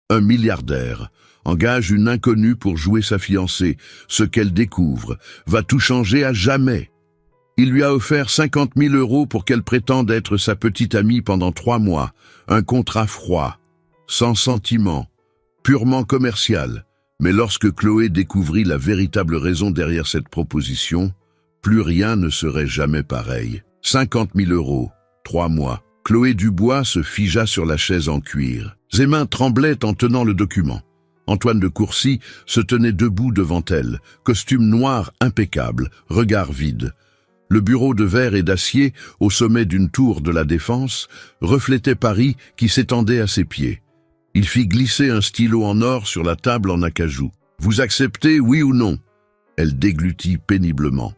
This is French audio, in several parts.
Un milliardaire engage une inconnue pour jouer sa fiancée. Ce qu'elle découvre va tout changer à jamais. Il lui a offert 50 000 € pour qu'elle prétende être sa petite amie pendant 3 mois. Un contrat froid, sans sentiment, purement commercial. Mais lorsque Chloé découvrit la véritable raison derrière cette proposition, plus rien ne serait jamais pareil. 50 000 €, 3 mois. Chloé Dubois se figea sur la chaise en cuir. Ses mains tremblaient en tenant le document. Antoine de Courcy se tenait debout devant elle, costume noir impeccable, regard vide. Le bureau de verre et d'acier, au sommet d'une tour de la Défense, reflétait Paris qui s'étendait à ses pieds. Il fit glisser un stylo en or sur la table en acajou. « Vous acceptez, oui ou non ?» Elle déglutit péniblement.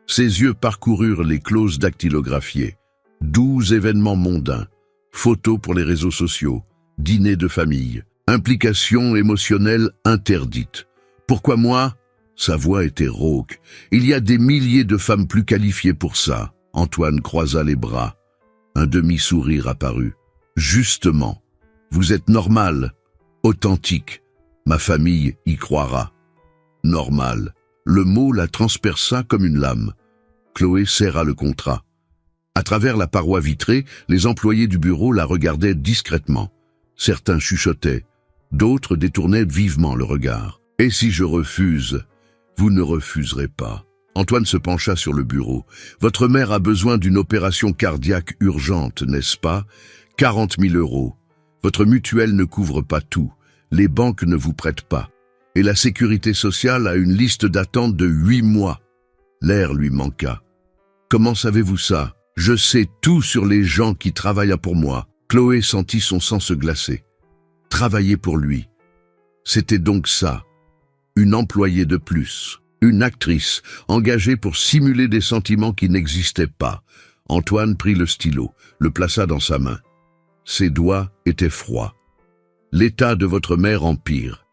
Ses yeux parcoururent les clauses dactylographiées. 12 événements mondains, photos pour les réseaux sociaux, dîner de famille, implication émotionnelle interdite. Pourquoi moi? Sa voix était rauque. Il y a des milliers de femmes plus qualifiées pour ça. Antoine croisa les bras. Un demi-sourire apparut. Justement, vous êtes normal, authentique. Ma famille y croira. Normal. Le mot la transperça comme une lame. Chloé serra le contrat. À travers la paroi vitrée, les employés du bureau la regardaient discrètement. Certains chuchotaient, d'autres détournaient vivement le regard. « Et si je refuse ?»« Vous ne refuserez pas. » Antoine se pencha sur le bureau. « Votre mère a besoin d'une opération cardiaque urgente, n'est-ce pas? 40 000 €. Votre mutuelle ne couvre pas tout. Les banques ne vous prêtent pas. Et la sécurité sociale a une liste d'attente de 8 mois. » L'air lui manqua. « Comment savez-vous ça? Je sais tout sur les gens qui travaillent pour moi. » Chloé sentit son sang se glacer. Travailler pour lui. C'était donc ça. Une employée de plus. Une actrice, engagée pour simuler des sentiments qui n'existaient pas. Antoine prit le stylo, le plaça dans sa main. Ses doigts étaient froids. L'état de votre mère empire.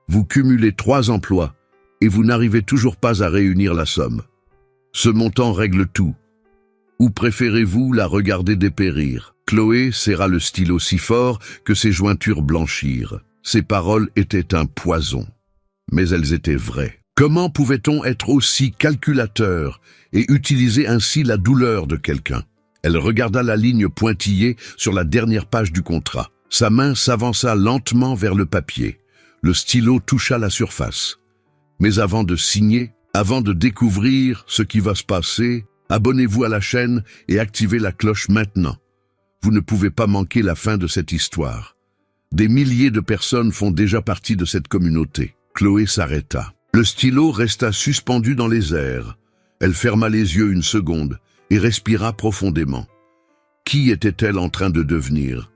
Vous cumulez 3 emplois et vous n'arrivez toujours pas à réunir la somme. Ce montant règle tout. Ou préférez-vous la regarder dépérir? Chloé serra le stylo si fort que ses jointures blanchirent. Ses paroles étaient un poison. Mais elles étaient vraies. Comment pouvait-on être aussi calculateur et utiliser ainsi la douleur de quelqu'un? Elle regarda la ligne pointillée sur la dernière page du contrat. Sa main s'avança lentement vers le papier. Le stylo toucha la surface. Mais avant de signer, avant de découvrir ce qui va se passer, abonnez-vous à la chaîne et activez la cloche maintenant. Vous ne pouvez pas manquer la fin de cette histoire. Des milliers de personnes font déjà partie de cette communauté. Chloé s'arrêta. Le stylo resta suspendu dans les airs. Elle ferma les yeux une seconde et respira profondément. Qui était-elle en train de devenir?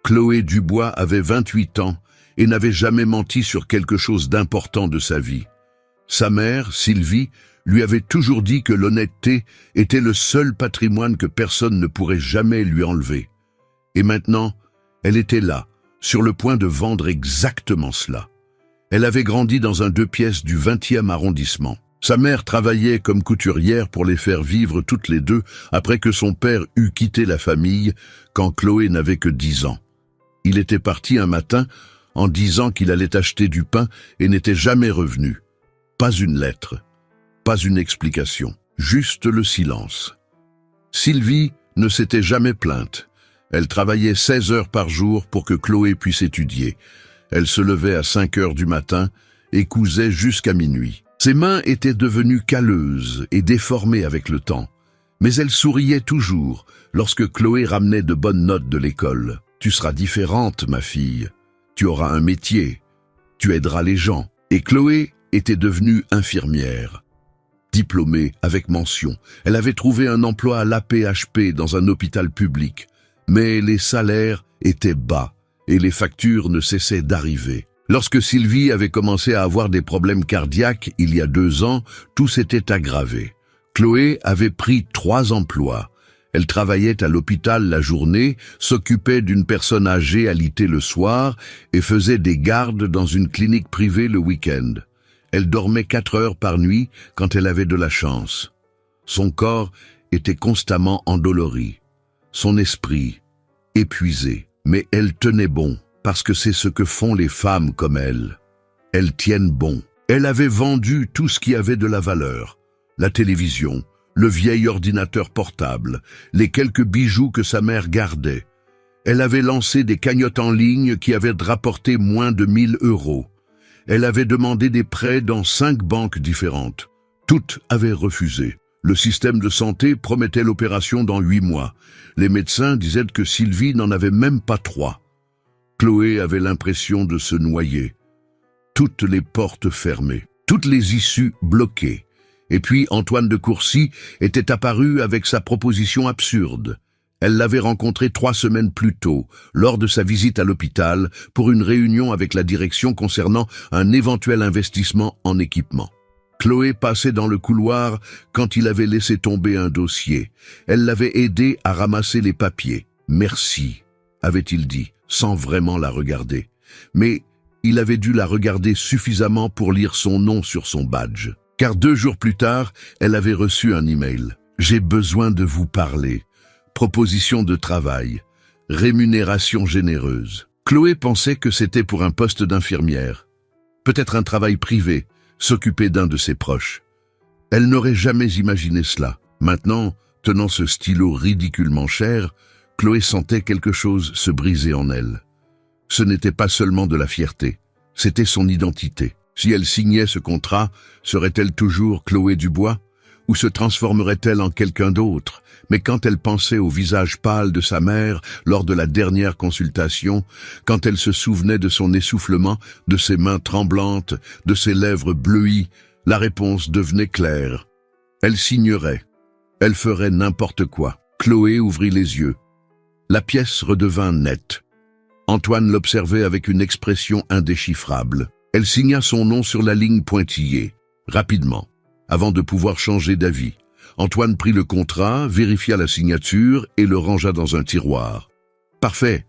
Chloé Dubois avait 28 ans et n'avait jamais menti sur quelque chose d'important de sa vie. Sa mère, Sylvie, lui avait toujours dit que l'honnêteté était le seul patrimoine que personne ne pourrait jamais lui enlever. Et maintenant, elle était là, sur le point de vendre exactement cela. Elle avait grandi dans un 2 pièces du 20e arrondissement. Sa mère travaillait comme couturière pour les faire vivre toutes les deux après que son père eut quitté la famille quand Chloé n'avait que 10 ans. Il était parti un matin en disant qu'il allait acheter du pain et n'était jamais revenu. Pas une lettre. Pas une explication, juste le silence. Sylvie ne s'était jamais plainte. Elle travaillait 16 heures par jour pour que Chloé puisse étudier. Elle se levait à 5 heures du matin et cousait jusqu'à minuit. Ses mains étaient devenues calleuses et déformées avec le temps. Mais elle souriait toujours lorsque Chloé ramenait de bonnes notes de l'école. « Tu seras différente, ma fille. Tu auras un métier. Tu aideras les gens. » Et Chloé était devenue infirmière. Diplômée avec mention, elle avait trouvé un emploi à l'AP-HP dans un hôpital public. Mais les salaires étaient bas et les factures ne cessaient d'arriver. Lorsque Sylvie avait commencé à avoir des problèmes cardiaques il y a 2 ans, tout s'était aggravé. Chloé avait pris 3 emplois. Elle travaillait à l'hôpital la journée, s'occupait d'une personne âgée alitée le soir et faisait des gardes dans une clinique privée le week-end. Elle dormait 4 heures par nuit quand elle avait de la chance. Son corps était constamment endolori, son esprit épuisé, mais elle tenait bon. parce que c'est ce que font les femmes comme elle. Elles tiennent bon. Elle avait vendu tout ce qui avait de la valeur. La télévision, le vieil ordinateur portable, les quelques bijoux que sa mère gardait. Elle avait lancé des cagnottes en ligne qui avaient rapporté moins de 1 000 €. Elle avait demandé des prêts dans 5 banques différentes. Toutes avaient refusé. Le système de santé promettait l'opération dans 8 mois. Les médecins disaient que Sylvie n'en avait même pas 3. Chloé avait l'impression de se noyer. Toutes les portes fermées, toutes les issues bloquées. Et puis Antoine de Courcy était apparu avec sa proposition absurde. Elle l'avait rencontré 3 semaines plus tôt, lors de sa visite à l'hôpital, pour une réunion avec la direction concernant un éventuel investissement en équipement. Chloé passait dans le couloir quand il avait laissé tomber un dossier. Elle l'avait aidé à ramasser les papiers. « Merci », avait-il dit, sans vraiment la regarder. Mais il avait dû la regarder suffisamment pour lire son nom sur son badge. Car 2 jours plus tard, elle avait reçu un email. « J'ai besoin de vous parler. Proposition de travail. Rémunération généreuse. » Chloé pensait que c'était pour un poste d'infirmière. Peut-être un travail privé, s'occuper d'un de ses proches. Elle n'aurait jamais imaginé cela. Maintenant, tenant ce stylo ridiculement cher, Chloé sentait quelque chose se briser en elle. Ce n'était pas seulement de la fierté, c'était son identité. Si elle signait ce contrat, serait-elle toujours Chloé Dubois? Ou se transformerait-elle en quelqu'un d'autre? Mais quand elle pensait au visage pâle de sa mère lors de la dernière consultation, quand elle se souvenait de son essoufflement, de ses mains tremblantes, de ses lèvres bleuies, la réponse devenait claire. Elle signerait. Elle ferait n'importe quoi. Chloé ouvrit les yeux. La pièce redevint nette. Antoine l'observait avec une expression indéchiffrable. Elle signa son nom sur la ligne pointillée, rapidement, avant de pouvoir changer d'avis. Antoine prit le contrat, vérifia la signature et le rangea dans un tiroir. Parfait.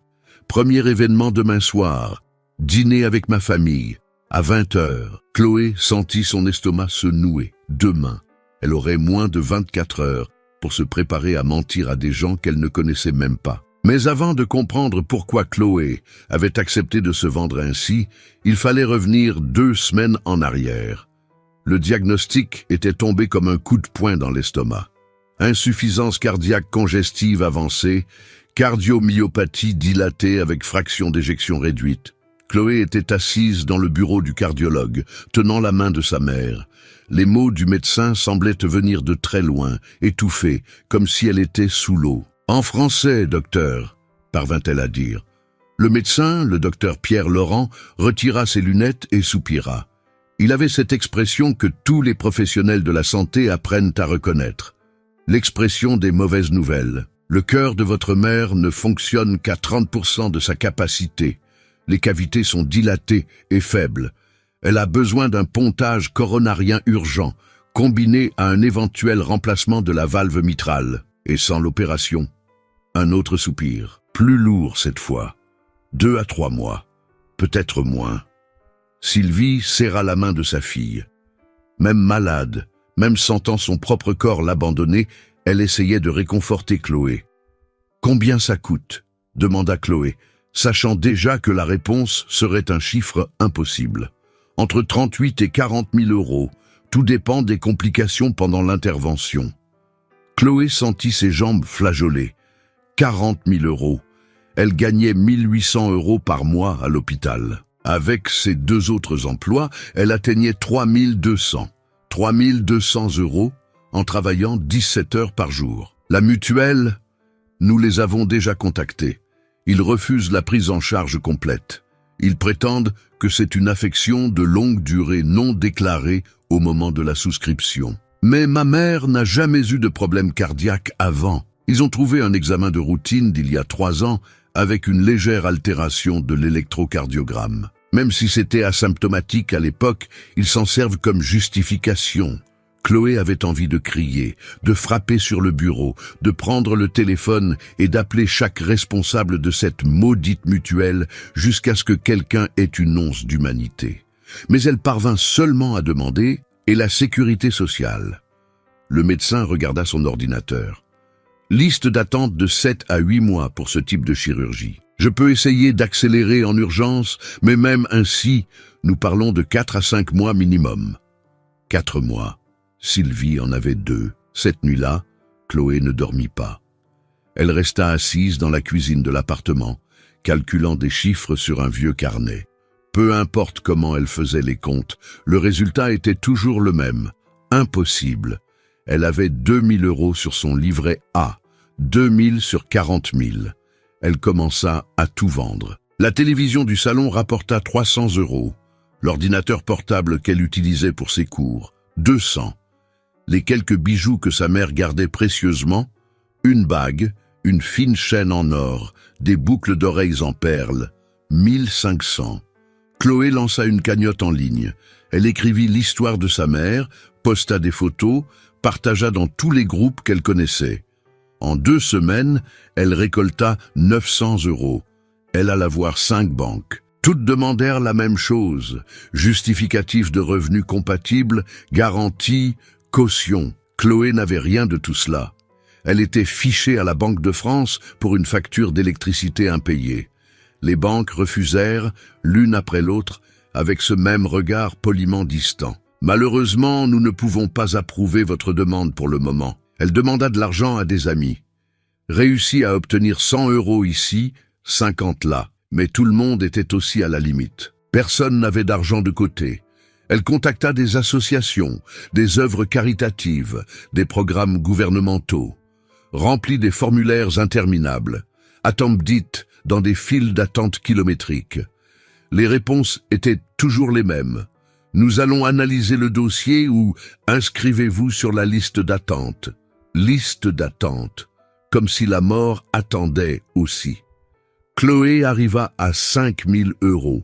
Premier événement demain soir. Dîner avec ma famille. À 20 h. Chloé sentit son estomac se nouer. Demain, elle aurait moins de 24 heures pour se préparer à mentir à des gens qu'elle ne connaissait même pas. Mais avant de comprendre pourquoi Chloé avait accepté de se vendre ainsi, il fallait revenir 2 semaines en arrière. Le diagnostic était tombé comme un coup de poing dans l'estomac. Insuffisance cardiaque congestive avancée, cardiomyopathie dilatée avec fraction d'éjection réduite. Chloé était assise dans le bureau du cardiologue, tenant la main de sa mère. Les mots du médecin semblaient venir de très loin, étouffés, comme si elle était sous l'eau. « En français, docteur », parvint-elle à dire. Le médecin, le docteur Pierre Laurent, retira ses lunettes et soupira. Il avait cette expression que tous les professionnels de la santé apprennent à reconnaître. L'expression des mauvaises nouvelles. Le cœur de votre mère ne fonctionne qu'à 30% de sa capacité. Les cavités sont dilatées et faibles. Elle a besoin d'un pontage coronarien urgent, combiné à un éventuel remplacement de la valve mitrale. Et sans l'opération, un autre soupir, plus lourd cette fois. 2 à 3 mois, peut-être moins. Sylvie serra la main de sa fille. Même malade, même sentant son propre corps l'abandonner, elle essayait de réconforter Chloé. « Combien ça coûte ?» demanda Chloé, sachant déjà que la réponse serait un chiffre impossible. « Entre 38 et 40 000 €, tout dépend des complications pendant l'intervention. » Chloé sentit ses jambes flageoler. 40 000 €. Elle gagnait 1 800 € par mois à l'hôpital. Avec ses 2 autres emplois, elle atteignait 3 200. 3 200 € en travaillant 17 heures par jour. La mutuelle, nous les avons déjà contactés. Ils refusent la prise en charge complète. Ils prétendent que c'est une affection de longue durée non déclarée au moment de la souscription. Mais ma mère n'a jamais eu de problème cardiaque avant. Ils ont trouvé un examen de routine d'il y a 3 ans avec une légère altération de l'électrocardiogramme. Même si c'était asymptomatique à l'époque, ils s'en servent comme justification. Chloé avait envie de crier, de frapper sur le bureau, de prendre le téléphone et d'appeler chaque responsable de cette maudite mutuelle jusqu'à ce que quelqu'un ait une once d'humanité. Mais elle parvint seulement à demander « Et la sécurité sociale ?» Le médecin regarda son ordinateur. Liste d'attente de 7 à 8 mois pour ce type de chirurgie. Je peux essayer d'accélérer en urgence, mais même ainsi, nous parlons de 4 à 5 mois minimum. 4 mois. Sylvie en avait 2. Cette nuit-là, Chloé ne dormit pas. Elle resta assise dans la cuisine de l'appartement, calculant des chiffres sur un vieux carnet. Peu importe comment elle faisait les comptes, le résultat était toujours le même. Impossible. Elle avait 2000 € sur son livret A, 2000 sur 40 000. Elle commença à tout vendre. La télévision du salon rapporta 300 €. L'ordinateur portable qu'elle utilisait pour ses cours, 200. Les quelques bijoux que sa mère gardait précieusement, une bague, une fine chaîne en or, des boucles d'oreilles en perles, 1500. Chloé lança une cagnotte en ligne. Elle écrivit l'histoire de sa mère, posta des photos, partagea dans tous les groupes qu'elle connaissait. En 2 semaines, elle récolta 900 €. Elle alla voir 5 banques. Toutes demandèrent la même chose, justificatif de revenus compatibles, garantie, caution. Chloé n'avait rien de tout cela. Elle était fichée à la Banque de France pour une facture d'électricité impayée. Les banques refusèrent, l'une après l'autre, avec ce même regard poliment distant. « Malheureusement, nous ne pouvons pas approuver votre demande pour le moment. » Elle demanda de l'argent à des amis. Réussit à obtenir 100 € ici, 50 là. Mais tout le monde était aussi à la limite. Personne n'avait d'argent de côté. Elle contacta des associations, des œuvres caritatives, des programmes gouvernementaux. Remplit des formulaires interminables. Attendit dans des files d'attente kilométriques. Les réponses étaient toujours les mêmes. Nous allons analyser le dossier ou inscrivez-vous sur la liste d'attente. Liste d'attente, comme si la mort attendait aussi. Chloé arriva à 5000 €.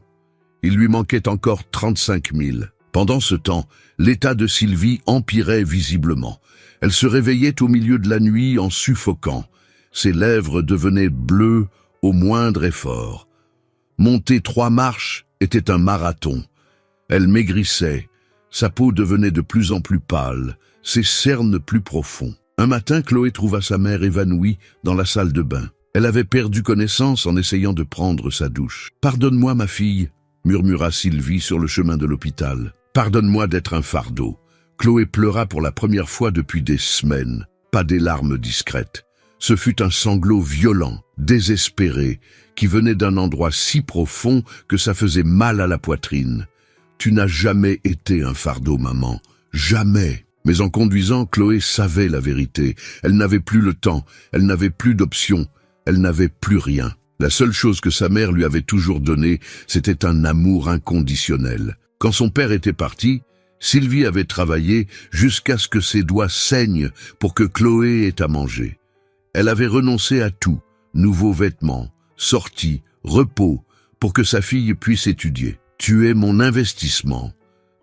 Il lui manquait encore 35 000. Pendant ce temps, l'état de Sylvie empirait visiblement. Elle se réveillait au milieu de la nuit en suffoquant. Ses lèvres devenaient bleues au moindre effort. Monter 3 marches était un marathon. Elle maigrissait. Sa peau devenait de plus en plus pâle, ses cernes plus profonds. Un matin, Chloé trouva sa mère évanouie dans la salle de bain. Elle avait perdu connaissance en essayant de prendre sa douche. « Pardonne-moi, ma fille », murmura Sylvie sur le chemin de l'hôpital. « Pardonne-moi d'être un fardeau. » Chloé pleura pour la première fois depuis des semaines. Pas des larmes discrètes. Ce fut un sanglot violent, désespéré, qui venait d'un endroit si profond que ça faisait mal à la poitrine. « Tu n'as jamais été un fardeau, maman. Jamais. » Mais en conduisant, Chloé savait la vérité. Elle n'avait plus le temps, elle n'avait plus d'options, elle n'avait plus rien. La seule chose que sa mère lui avait toujours donnée, c'était un amour inconditionnel. Quand son père était parti, Sylvie avait travaillé jusqu'à ce que ses doigts saignent pour que Chloé ait à manger. Elle avait renoncé à tout, nouveaux vêtements, sorties, repos, pour que sa fille puisse étudier. « Tu es mon investissement »,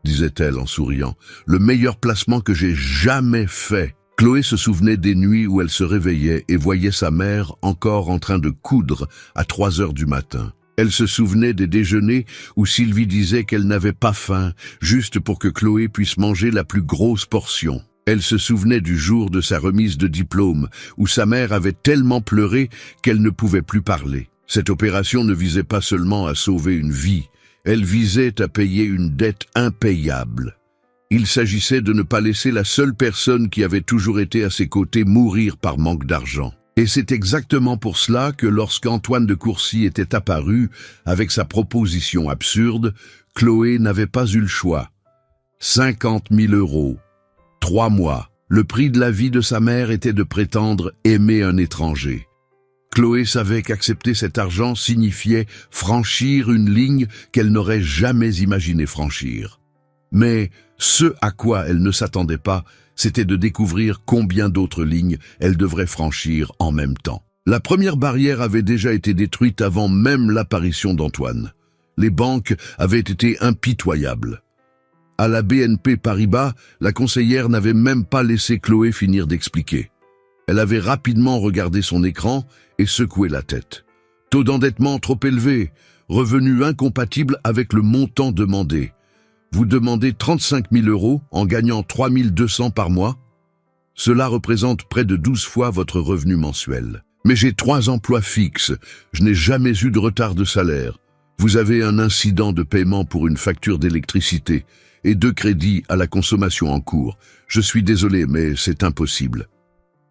disait-elle en souriant, « le meilleur placement que j'ai jamais fait. » Chloé se souvenait des nuits où elle se réveillait et voyait sa mère encore en train de coudre à 3 heures du matin. Elle se souvenait des déjeuners où Sylvie disait qu'elle n'avait pas faim, juste pour que Chloé puisse manger la plus grosse portion. Elle se souvenait du jour de sa remise de diplôme, où sa mère avait tellement pleuré qu'elle ne pouvait plus parler. Cette opération ne visait pas seulement à sauver une vie, elle visait à payer une dette impayable. Il s'agissait de ne pas laisser la seule personne qui avait toujours été à ses côtés mourir par manque d'argent. Et c'est exactement pour cela que lorsqu'Antoine de Courcy était apparu avec sa proposition absurde, Chloé n'avait pas eu le choix. 50 000 €, 3 mois. Le prix de la vie de sa mère était de prétendre aimer un étranger. Chloé savait qu'accepter cet argent signifiait franchir une ligne qu'elle n'aurait jamais imaginé franchir. Mais ce à quoi elle ne s'attendait pas, c'était de découvrir combien d'autres lignes elle devrait franchir en même temps. La première barrière avait déjà été détruite avant même l'apparition d'Antoine. Les banques avaient été impitoyables. À la BNP Paribas, la conseillère n'avait même pas laissé Chloé finir d'expliquer. Elle avait rapidement regardé son écran et secoué la tête. Taux d'endettement trop élevé, revenus incompatibles avec le montant demandé. Vous demandez 35 000 € en gagnant 3 200 par mois? Cela représente près de 12 fois votre revenu mensuel. Mais j'ai 3 emplois fixes, je n'ai jamais eu de retard de salaire. Vous avez un incident de paiement pour une facture d'électricité et 2 crédits à la consommation en cours. Je suis désolé, mais c'est impossible.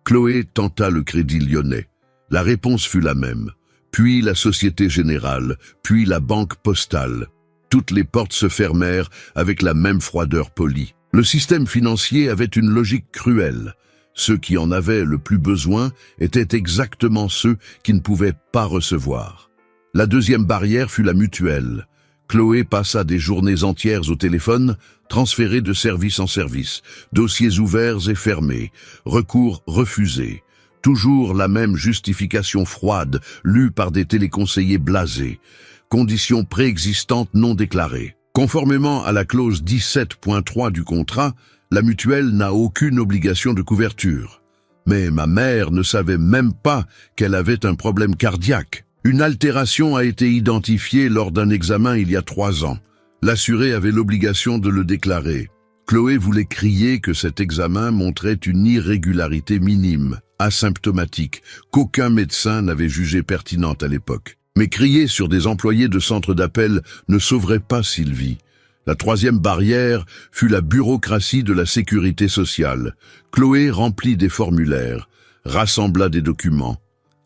Chloé tenta le Crédit Lyonnais. La réponse fut la même. Puis la Société Générale, puis la Banque Postale. Toutes les portes se fermèrent avec la même froideur polie. Le système financier avait une logique cruelle. Ceux qui en avaient le plus besoin étaient exactement ceux qui ne pouvaient pas recevoir. La deuxième barrière fut la mutuelle. Chloé passa des journées entières au téléphone, transférée de service en service, dossiers ouverts et fermés, recours refusés. Toujours la même justification froide, lue par des téléconseillers blasés. Conditions préexistantes non déclarées. Conformément à la clause 17.3 du contrat, la mutuelle n'a aucune obligation de couverture. Mais ma mère ne savait même pas qu'elle avait un problème cardiaque. Une altération a été identifiée lors d'un examen il y a 3 ans. L'assuré avait l'obligation de le déclarer. Chloé voulait crier que cet examen montrait une irrégularité minime, asymptomatique, qu'aucun médecin n'avait jugé pertinente à l'époque. Mais crier sur des employés de centre d'appel ne sauverait pas Sylvie. La 3e barrière fut la bureaucratie de la sécurité sociale. Chloé remplit des formulaires, rassembla des documents,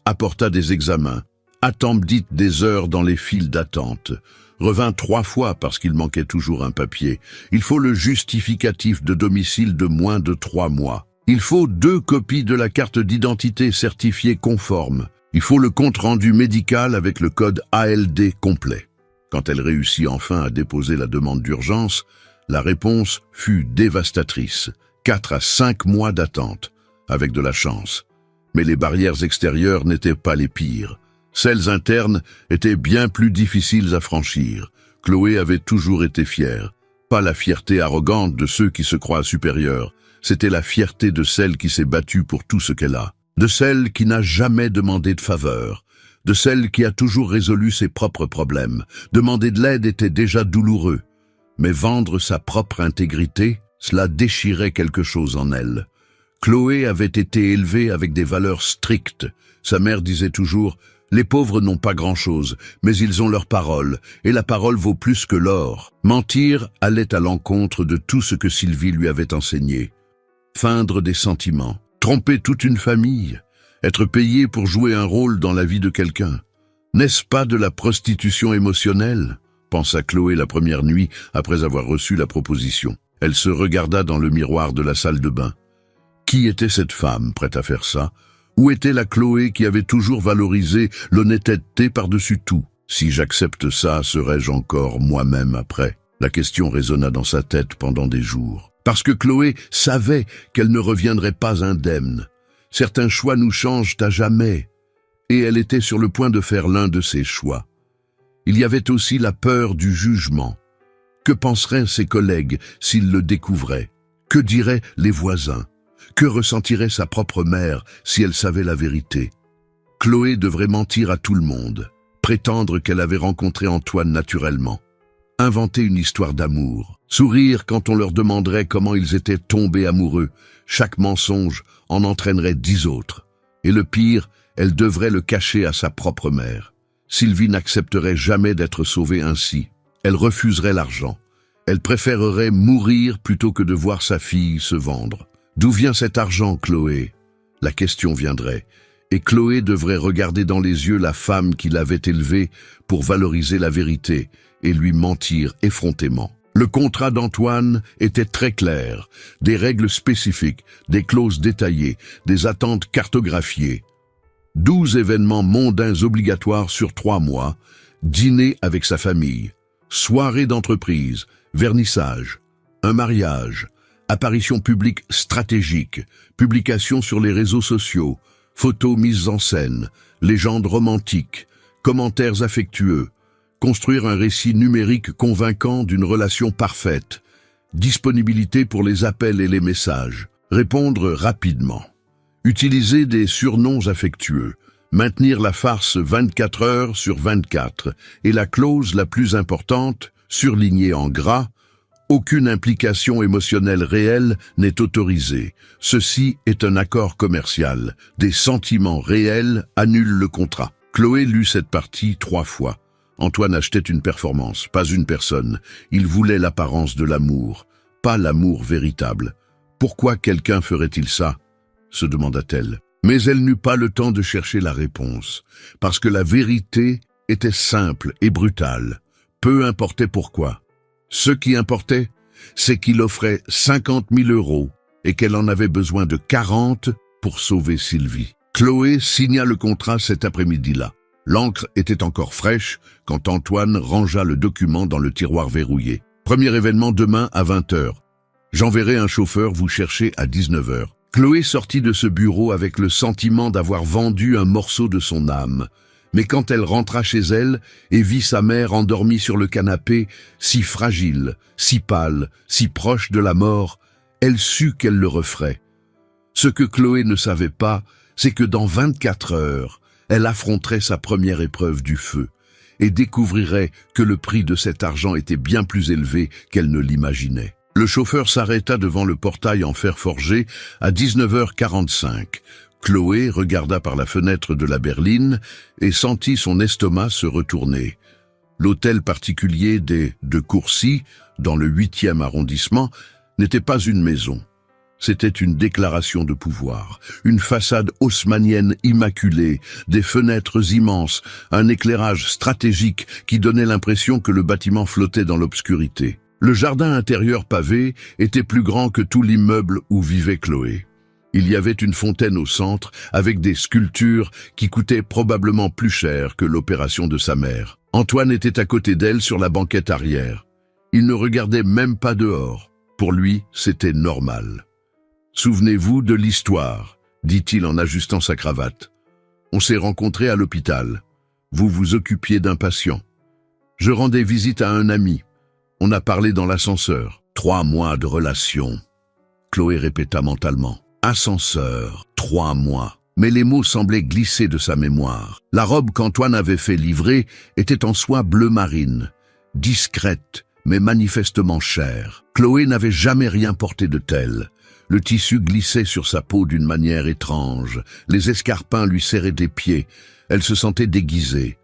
apporta des examens, attendit des heures dans les files d'attente, revint 3 fois parce qu'il manquait toujours un papier. Il faut le justificatif de domicile de moins de 3 mois. Il faut 2 copies de la carte d'identité certifiée conforme. Il faut le compte-rendu médical avec le code ALD complet. Quand elle réussit enfin à déposer la demande d'urgence, la réponse fut dévastatrice. 4 à 5 mois d'attente, avec de la chance. Mais les barrières extérieures n'étaient pas les pires. Celles internes étaient bien plus difficiles à franchir. Chloé avait toujours été fière. Pas la fierté arrogante de ceux qui se croient supérieurs. C'était la fierté de celle qui s'est battue pour tout ce qu'elle a. De celle qui n'a jamais demandé de faveur. De celle qui a toujours résolu ses propres problèmes. Demander de l'aide était déjà douloureux. Mais vendre sa propre intégrité, cela déchirait quelque chose en elle. Chloé avait été élevée avec des valeurs strictes. Sa mère disait toujours « Les pauvres n'ont pas grand-chose, mais ils ont leur parole, et la parole vaut plus que l'or. » Mentir allait à l'encontre de tout ce que Sylvie lui avait enseigné. Feindre des sentiments, tromper toute une famille, être payé pour jouer un rôle dans la vie de quelqu'un. N'est-ce pas de la prostitution émotionnelle ? Pensa Chloé la première nuit après avoir reçu la proposition. Elle se regarda dans le miroir de la salle de bain. Qui était cette femme prête à faire ça ? Où était la Chloé qui avait toujours valorisé l'honnêteté par-dessus tout ? Si j'accepte ça, serais-je encore moi-même après ? La question résonna dans sa tête pendant des jours. Parce que Chloé savait qu'elle ne reviendrait pas indemne. Certains choix nous changent à jamais. Et elle était sur le point de faire l'un de ces choix. Il y avait aussi la peur du jugement. Que penseraient ses collègues s'ils le découvraient ? Que diraient les voisins ? Que ressentirait sa propre mère si elle savait la vérité ? Chloé devrait mentir à tout le monde, prétendre qu'elle avait rencontré Antoine naturellement, inventer une histoire d'amour, sourire quand on leur demanderait comment ils étaient tombés amoureux. Chaque mensonge en entraînerait 10 autres. Et le pire, elle devrait le cacher à sa propre mère. Sylvie n'accepterait jamais d'être sauvée ainsi. Elle refuserait l'argent. Elle préférerait mourir plutôt que de voir sa fille se vendre. D'où vient cet argent, Chloé ? La question viendrait, et Chloé devrait regarder dans les yeux la femme qui l'avait élevée pour valoriser la vérité et lui mentir effrontément. Le contrat d'Antoine était très clair, des règles spécifiques, des clauses détaillées, des attentes cartographiées. 12 événements mondains obligatoires sur 3 mois, dîner avec sa famille, soirée d'entreprise, vernissage, un mariage, apparition publique stratégique, publication sur les réseaux sociaux, photos mises en scène, légendes romantiques, commentaires affectueux, construire un récit numérique convaincant d'une relation parfaite, disponibilité pour les appels et les messages, répondre rapidement, utiliser des surnoms affectueux, maintenir la farce 24 heures sur 24 et la clause la plus importante, surlignée en gras, Aucune implication émotionnelle réelle n'est autorisée. Ceci est un accord commercial. Des sentiments réels annulent le contrat. Chloé lut cette partie 3 fois. Antoine achetait une performance, pas une personne. Il voulait l'apparence de l'amour, pas l'amour véritable. Pourquoi quelqu'un ferait-il ça? Se demanda-t-elle. Mais elle n'eut pas le temps de chercher la réponse, parce que la vérité était simple et brutale. Peu importait pourquoi. Ce qui importait, c'est qu'il offrait 50 000 € et qu'elle en avait besoin de 40 pour sauver Sylvie. Chloé signa le contrat cet après-midi-là. L'encre était encore fraîche quand Antoine rangea le document dans le tiroir verrouillé. Premier événement demain à 20h. J'enverrai un chauffeur vous chercher à 19h. Chloé sortit de ce bureau avec le sentiment d'avoir vendu un morceau de son âme. Mais quand elle rentra chez elle et vit sa mère endormie sur le canapé, si fragile, si pâle, si proche de la mort, elle sut qu'elle le referait. Ce que Chloé ne savait pas, c'est que dans 24 heures, elle affronterait sa première épreuve du feu et découvrirait que le prix de cet argent était bien plus élevé qu'elle ne l'imaginait. Le chauffeur s'arrêta devant le portail en fer forgé à 19h45. Chloé regarda par la fenêtre de la berline et sentit son estomac se retourner. L'hôtel particulier des de Courcy, dans le 8e arrondissement, n'était pas une maison. C'était une déclaration de pouvoir, une façade haussmannienne immaculée, des fenêtres immenses, un éclairage stratégique qui donnait l'impression que le bâtiment flottait dans l'obscurité. Le jardin intérieur pavé était plus grand que tout l'immeuble où vivait Chloé. Il y avait une fontaine au centre avec des sculptures qui coûtaient probablement plus cher que l'opération de sa mère. Antoine était à côté d'elle sur la banquette arrière. Il ne regardait même pas dehors. Pour lui, c'était normal. « Souvenez-vous de l'histoire », dit-il en ajustant sa cravate. « On s'est rencontrés à l'hôpital. Vous vous occupiez d'un patient. Je rendais visite à un ami. On a parlé dans l'ascenseur. 3 mois de relation. » Chloé répéta mentalement. Ascenseur, 3 mois. Mais les mots semblaient glisser de sa mémoire. La robe qu'Antoine avait fait livrer était en soie bleu marine, discrète, mais manifestement chère. Chloé n'avait jamais rien porté de tel. Le tissu glissait sur sa peau d'une manière étrange. Les escarpins lui serraient des pieds. Elle se sentait déguisée.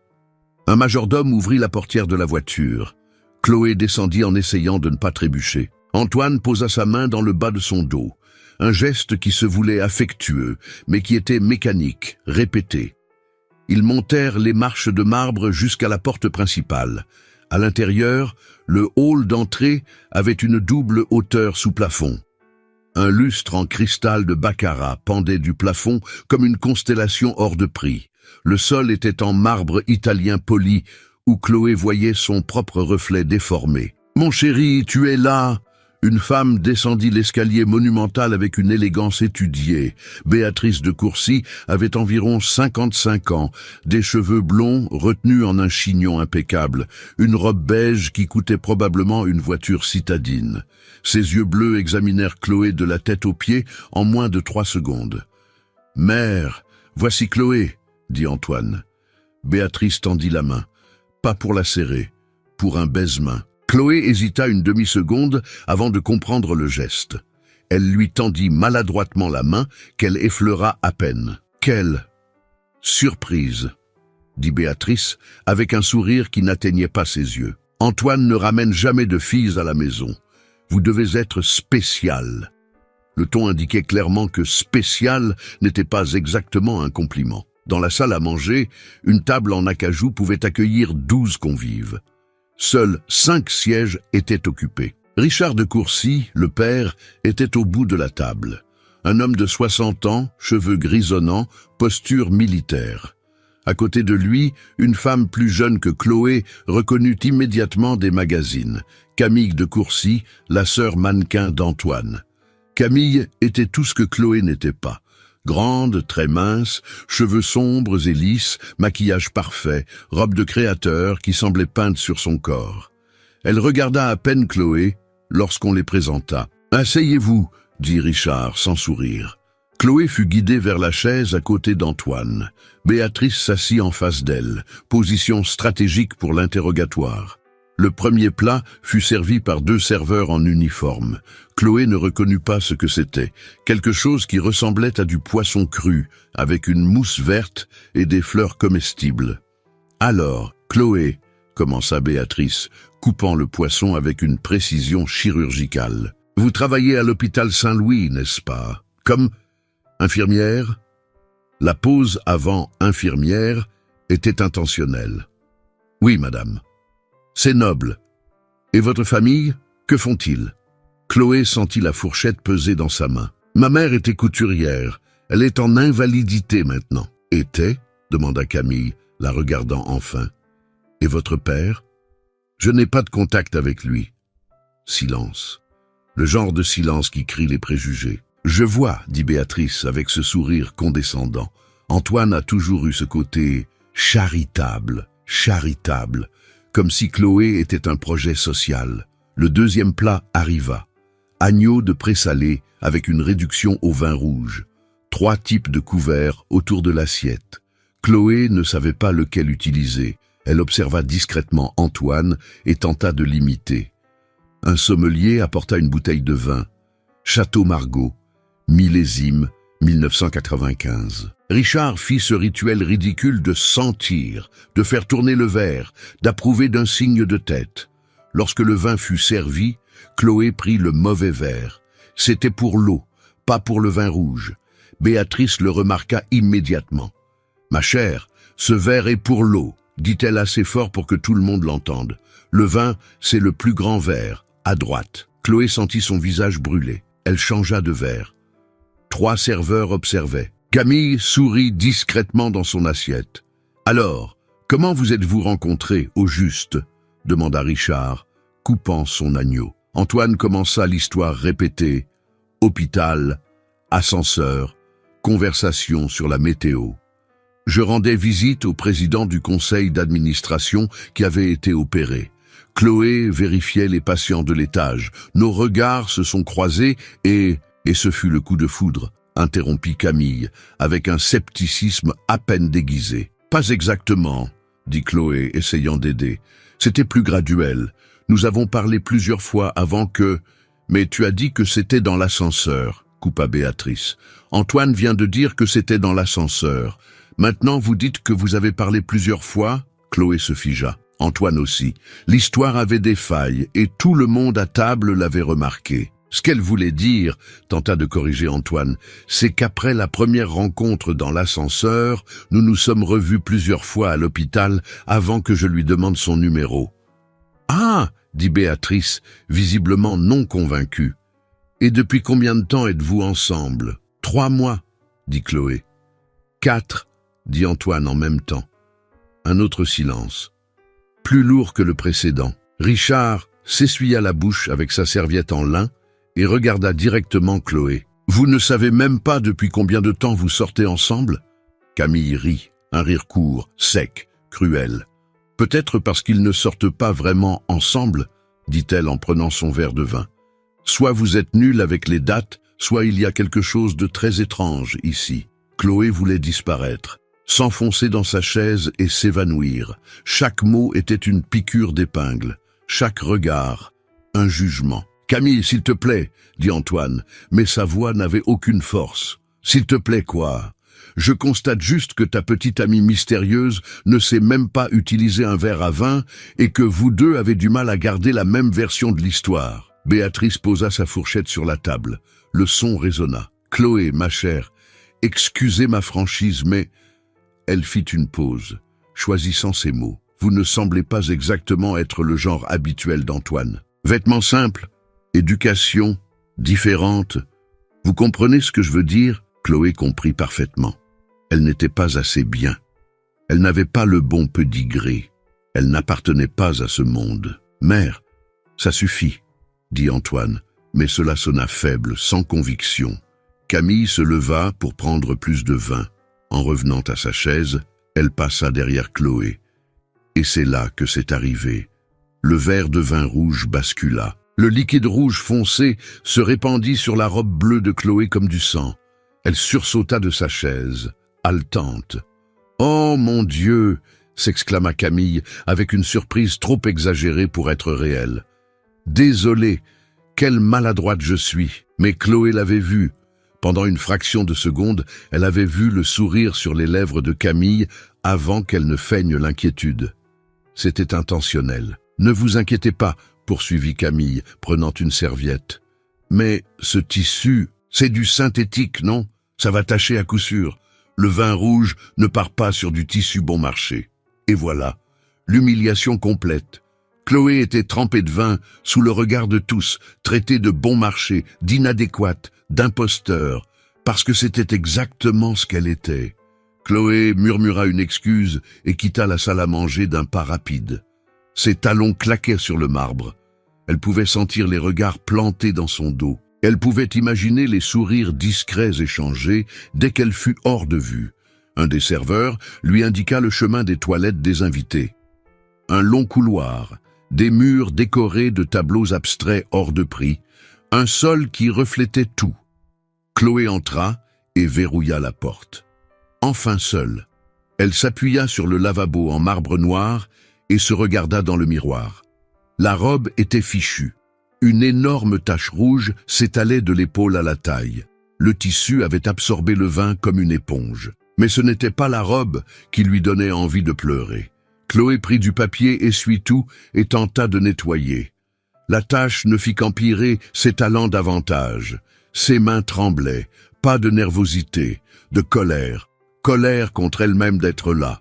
Un majordome ouvrit la portière de la voiture. Chloé descendit en essayant de ne pas trébucher. Antoine posa sa main dans le bas de son dos. Un geste qui se voulait affectueux, mais qui était mécanique, répété. Ils montèrent les marches de marbre jusqu'à la porte principale. À l'intérieur, le hall d'entrée avait une double hauteur sous plafond. Un lustre en cristal de baccarat pendait du plafond comme une constellation hors de prix. Le sol était en marbre italien poli, où Chloé voyait son propre reflet déformé. « Mon chéri, tu es là !» Une femme descendit l'escalier monumental avec une élégance étudiée. Béatrice de Courcy avait environ 55 ans, des cheveux blonds retenus en un chignon impeccable, une robe beige qui coûtait probablement une voiture citadine. Ses yeux bleus examinèrent Chloé de la tête aux pieds en moins de 3 secondes. « Mère, voici Chloé », dit Antoine. Béatrice tendit la main, pas pour la serrer, pour un baise-main. Chloé hésita une demi-seconde avant de comprendre le geste. Elle lui tendit maladroitement la main qu'elle effleura à peine. « Quelle surprise !» dit Béatrice avec un sourire qui n'atteignait pas ses yeux. « Antoine ne ramène jamais de filles à la maison. Vous devez être spécial. » Le ton indiquait clairement que « spécial » n'était pas exactement un compliment. Dans la salle à manger, une table en acajou pouvait accueillir 12 convives. Seuls 5 sièges étaient occupés. Richard de Courcy, le père, était au bout de la table. Un homme de 60 ans, cheveux grisonnants, posture militaire. À côté de lui, une femme plus jeune que Chloé reconnut immédiatement des magazines. Camille de Courcy, la sœur mannequin d'Antoine. Camille était tout ce que Chloé n'était pas. Grande, très mince, cheveux sombres et lisses, maquillage parfait, robe de créateur qui semblait peinte sur son corps. Elle regarda à peine Chloé lorsqu'on les présenta. « Asseyez-vous », dit Richard sans sourire. Chloé fut guidée vers la chaise à côté d'Antoine. Béatrice s'assit en face d'elle, position stratégique pour l'interrogatoire. Le premier plat fut servi par 2 serveurs en uniforme. Chloé ne reconnut pas ce que c'était. Quelque chose qui ressemblait à du poisson cru, avec une mousse verte et des fleurs comestibles. « Alors, Chloé, » commença Béatrice, coupant le poisson avec une précision chirurgicale. « Vous travaillez à l'hôpital Saint-Louis, n'est-ce pas? Comme infirmière ?» La pause avant infirmière était intentionnelle. « Oui, madame. » « C'est noble. Et votre famille, que font-ils » Chloé sentit la fourchette peser dans sa main. « Ma mère était couturière. Elle est en invalidité maintenant. »« Était » demanda Camille, la regardant enfin. « Et votre père ?»« Je n'ai pas de contact avec lui. » Silence. Le genre de silence qui crie les préjugés. « Je vois, » dit Béatrice avec ce sourire condescendant. Antoine a toujours eu ce côté charitable, comme si Chloé était un projet social. Le deuxième plat arriva. Agneau de présalé avec une réduction au vin rouge. 3 types de couverts autour de l'assiette. Chloé ne savait pas lequel utiliser. Elle observa discrètement Antoine et tenta de l'imiter. Un sommelier apporta une bouteille de vin. Château Margaux, millésime 1995. Richard fit ce rituel ridicule de sentir, de faire tourner le verre, d'approuver d'un signe de tête. Lorsque le vin fut servi, Chloé prit le mauvais verre. C'était pour l'eau, pas pour le vin rouge. Béatrice le remarqua immédiatement. « Ma chère, ce verre est pour l'eau, » dit-elle assez fort pour que tout le monde l'entende. « Le vin, c'est le plus grand verre, à droite. » Chloé sentit son visage brûler. Elle changea de verre. 3 serveurs observaient. Camille sourit discrètement dans son assiette. « Alors, comment vous êtes-vous rencontrés, au juste ?» demanda Richard, coupant son agneau. Antoine commença l'histoire répétée. Hôpital, ascenseur, conversation sur la météo. Je rendais visite au président du conseil d'administration qui avait été opéré. Chloé vérifiait les patients de l'étage. Nos regards se sont croisés et ce fut le coup de foudre, interrompit Camille, avec un scepticisme à peine déguisé. Pas exactement, dit Chloé, essayant d'aider. C'était plus graduel. Nous avons parlé plusieurs fois avant que... Mais tu as dit que c'était dans l'ascenseur, coupa Béatrice. Antoine vient de dire que c'était dans l'ascenseur. Maintenant, vous dites que vous avez parlé plusieurs fois? Chloé se figea. Antoine aussi. L'histoire avait des failles et tout le monde à table l'avait remarqué. Ce qu'elle voulait dire, tenta de corriger Antoine, c'est qu'après la première rencontre dans l'ascenseur, nous nous sommes revus plusieurs fois à l'hôpital avant que je lui demande son numéro. « Ah !» dit Béatrice, visiblement non convaincue. « Et depuis combien de temps êtes-vous ensemble ?»« 3 mois, » dit Chloé. « 4, » dit Antoine en même temps. Un autre silence. Plus lourd que le précédent. Richard s'essuya la bouche avec sa serviette en lin et regarda directement Chloé. « Vous ne savez même pas depuis combien de temps vous sortez ensemble ?» Camille rit, un rire court, sec, cruel. « Peut-être parce qu'ils ne sortent pas vraiment ensemble, » dit-elle en prenant son verre de vin. « Soit vous êtes nul avec les dates, soit il y a quelque chose de très étrange ici. » Chloé voulait disparaître, s'enfoncer dans sa chaise et s'évanouir. Chaque mot était une piqûre d'épingle, chaque regard, un jugement. « Camille, s'il te plaît, » dit Antoine, mais sa voix n'avait aucune force. « S'il te plaît quoi ? Je constate juste que ta petite amie mystérieuse ne sait même pas utiliser un verre à vin et que vous deux avez du mal à garder la même version de l'histoire. » Béatrice posa sa fourchette sur la table. Le son résonna. « Chloé, ma chère, excusez ma franchise, mais... » Elle fit une pause, choisissant ses mots. « Vous ne semblez pas exactement être le genre habituel d'Antoine. Vêtements simples, éducation, différente. Vous comprenez ce que je veux dire ?» Chloé comprit parfaitement. Elle n'était pas assez bien. Elle n'avait pas le bon pédigré. Elle n'appartenait pas à ce monde. « Mère, ça suffit, » dit Antoine, mais cela sonna faible, sans conviction. Camille se leva pour prendre plus de vin. En revenant à sa chaise, elle passa derrière Chloé. Et c'est là que c'est arrivé. Le verre de vin rouge bascula. Le liquide rouge foncé se répandit sur la robe bleue de Chloé comme du sang. Elle sursauta de sa chaise, haletante. « Oh mon Dieu, s'exclama Camille, avec une surprise trop exagérée pour être réelle. Désolé, quelle maladroite je suis, mais Chloé l'avait vu. Pendant une fraction de seconde, elle avait vu le sourire sur les lèvres de Camille avant qu'elle ne feigne l'inquiétude. C'était intentionnel. Ne vous inquiétez pas, poursuivit Camille, prenant une serviette. Mais ce tissu, c'est du synthétique, non? Ça va tacher à coup sûr. Le vin rouge ne part pas sur du tissu bon marché. Et voilà, l'humiliation complète. Chloé était trempée de vin sous le regard de tous, traitée de bon marché, d'inadéquate, d'imposteur, parce que c'était exactement ce qu'elle était. Chloé murmura une excuse et quitta la salle à manger d'un pas rapide. Ses talons claquaient sur le marbre. Elle pouvait sentir les regards plantés dans son dos. Elle pouvait imaginer les sourires discrets échangés dès qu'elle fut hors de vue. Un des serveurs lui indiqua le chemin des toilettes des invités. Un long couloir, des murs décorés de tableaux abstraits hors de prix, un sol qui reflétait tout. Chloé entra et verrouilla la porte. Enfin seule, elle s'appuya sur le lavabo en marbre noir et se regarda dans le miroir. La robe était fichue. Une énorme tache rouge s'étalait de l'épaule à la taille. Le tissu avait absorbé le vin comme une éponge. Mais ce n'était pas la robe qui lui donnait envie de pleurer. Chloé prit du papier essuie-tout et tenta de nettoyer. La tache ne fit qu'empirer ses talents davantage. Ses mains tremblaient, pas de nervosité, de colère. Colère contre elle-même d'être là.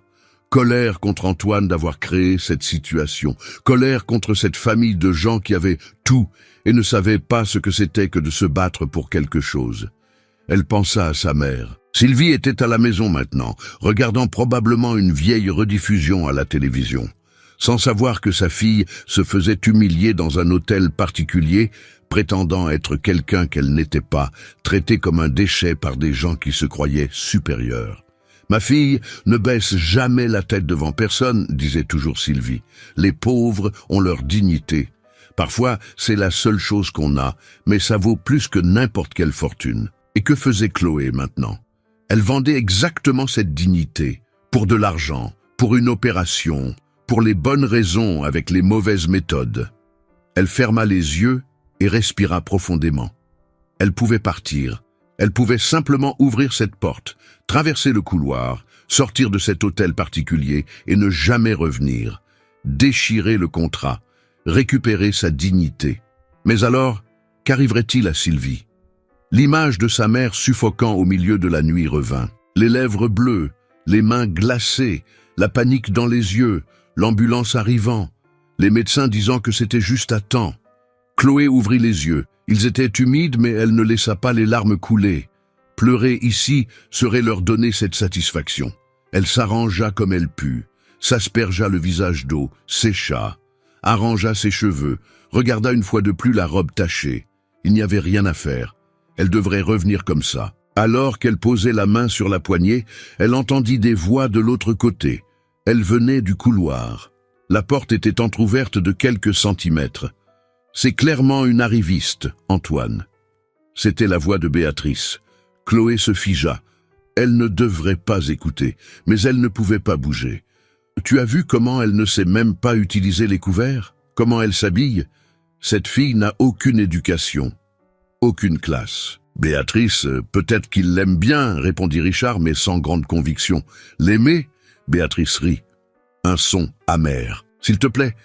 Colère contre Antoine d'avoir créé cette situation. Colère contre cette famille de gens qui avaient tout et ne savaient pas ce que c'était que de se battre pour quelque chose. Elle pensa à sa mère. Sylvie était à la maison maintenant, regardant probablement une vieille rediffusion à la télévision. Sans savoir que sa fille se faisait humilier dans un hôtel particulier, prétendant être quelqu'un qu'elle n'était pas, traitée comme un déchet par des gens qui se croyaient supérieurs. « Ma fille ne baisse jamais la tête devant personne, disait toujours Sylvie. Les pauvres ont leur dignité. Parfois, c'est la seule chose qu'on a, mais ça vaut plus que n'importe quelle fortune. » Et que faisait Chloé maintenant? Elle vendait exactement cette dignité, pour de l'argent, pour une opération, pour les bonnes raisons avec les mauvaises méthodes. Elle ferma les yeux et respira profondément. Elle pouvait partir. Elle pouvait simplement ouvrir cette porte, traverser le couloir, sortir de cet hôtel particulier et ne jamais revenir, déchirer le contrat, récupérer sa dignité. Mais alors, qu'arriverait-il à Sylvie? L'image de sa mère suffoquant au milieu de la nuit revint. Les lèvres bleues, les mains glacées, la panique dans les yeux, l'ambulance arrivant, les médecins disant que c'était juste à temps. Chloé ouvrit les yeux. Ils étaient humides, mais elle ne laissa pas les larmes couler. Pleurer ici serait leur donner cette satisfaction. Elle s'arrangea comme elle put, s'aspergea le visage d'eau, sécha, arrangea ses cheveux, regarda une fois de plus la robe tachée. Il n'y avait rien à faire. Elle devrait revenir comme ça. Alors qu'elle posait la main sur la poignée, elle entendit des voix de l'autre côté. Elle venait du couloir. La porte était entr'ouverte de quelques centimètres. C'est clairement une arriviste, Antoine. C'était la voix de Béatrice. Chloé se figea. Elle ne devrait pas écouter, mais elle ne pouvait pas bouger. Tu as vu comment elle ne sait même pas utiliser les couverts? Comment elle s'habille? Cette fille n'a aucune éducation, aucune classe. Béatrice, peut-être qu'il l'aime bien, répondit Richard, mais sans grande conviction. L'aimer? Béatrice rit. Un son amer. S'il te plaît,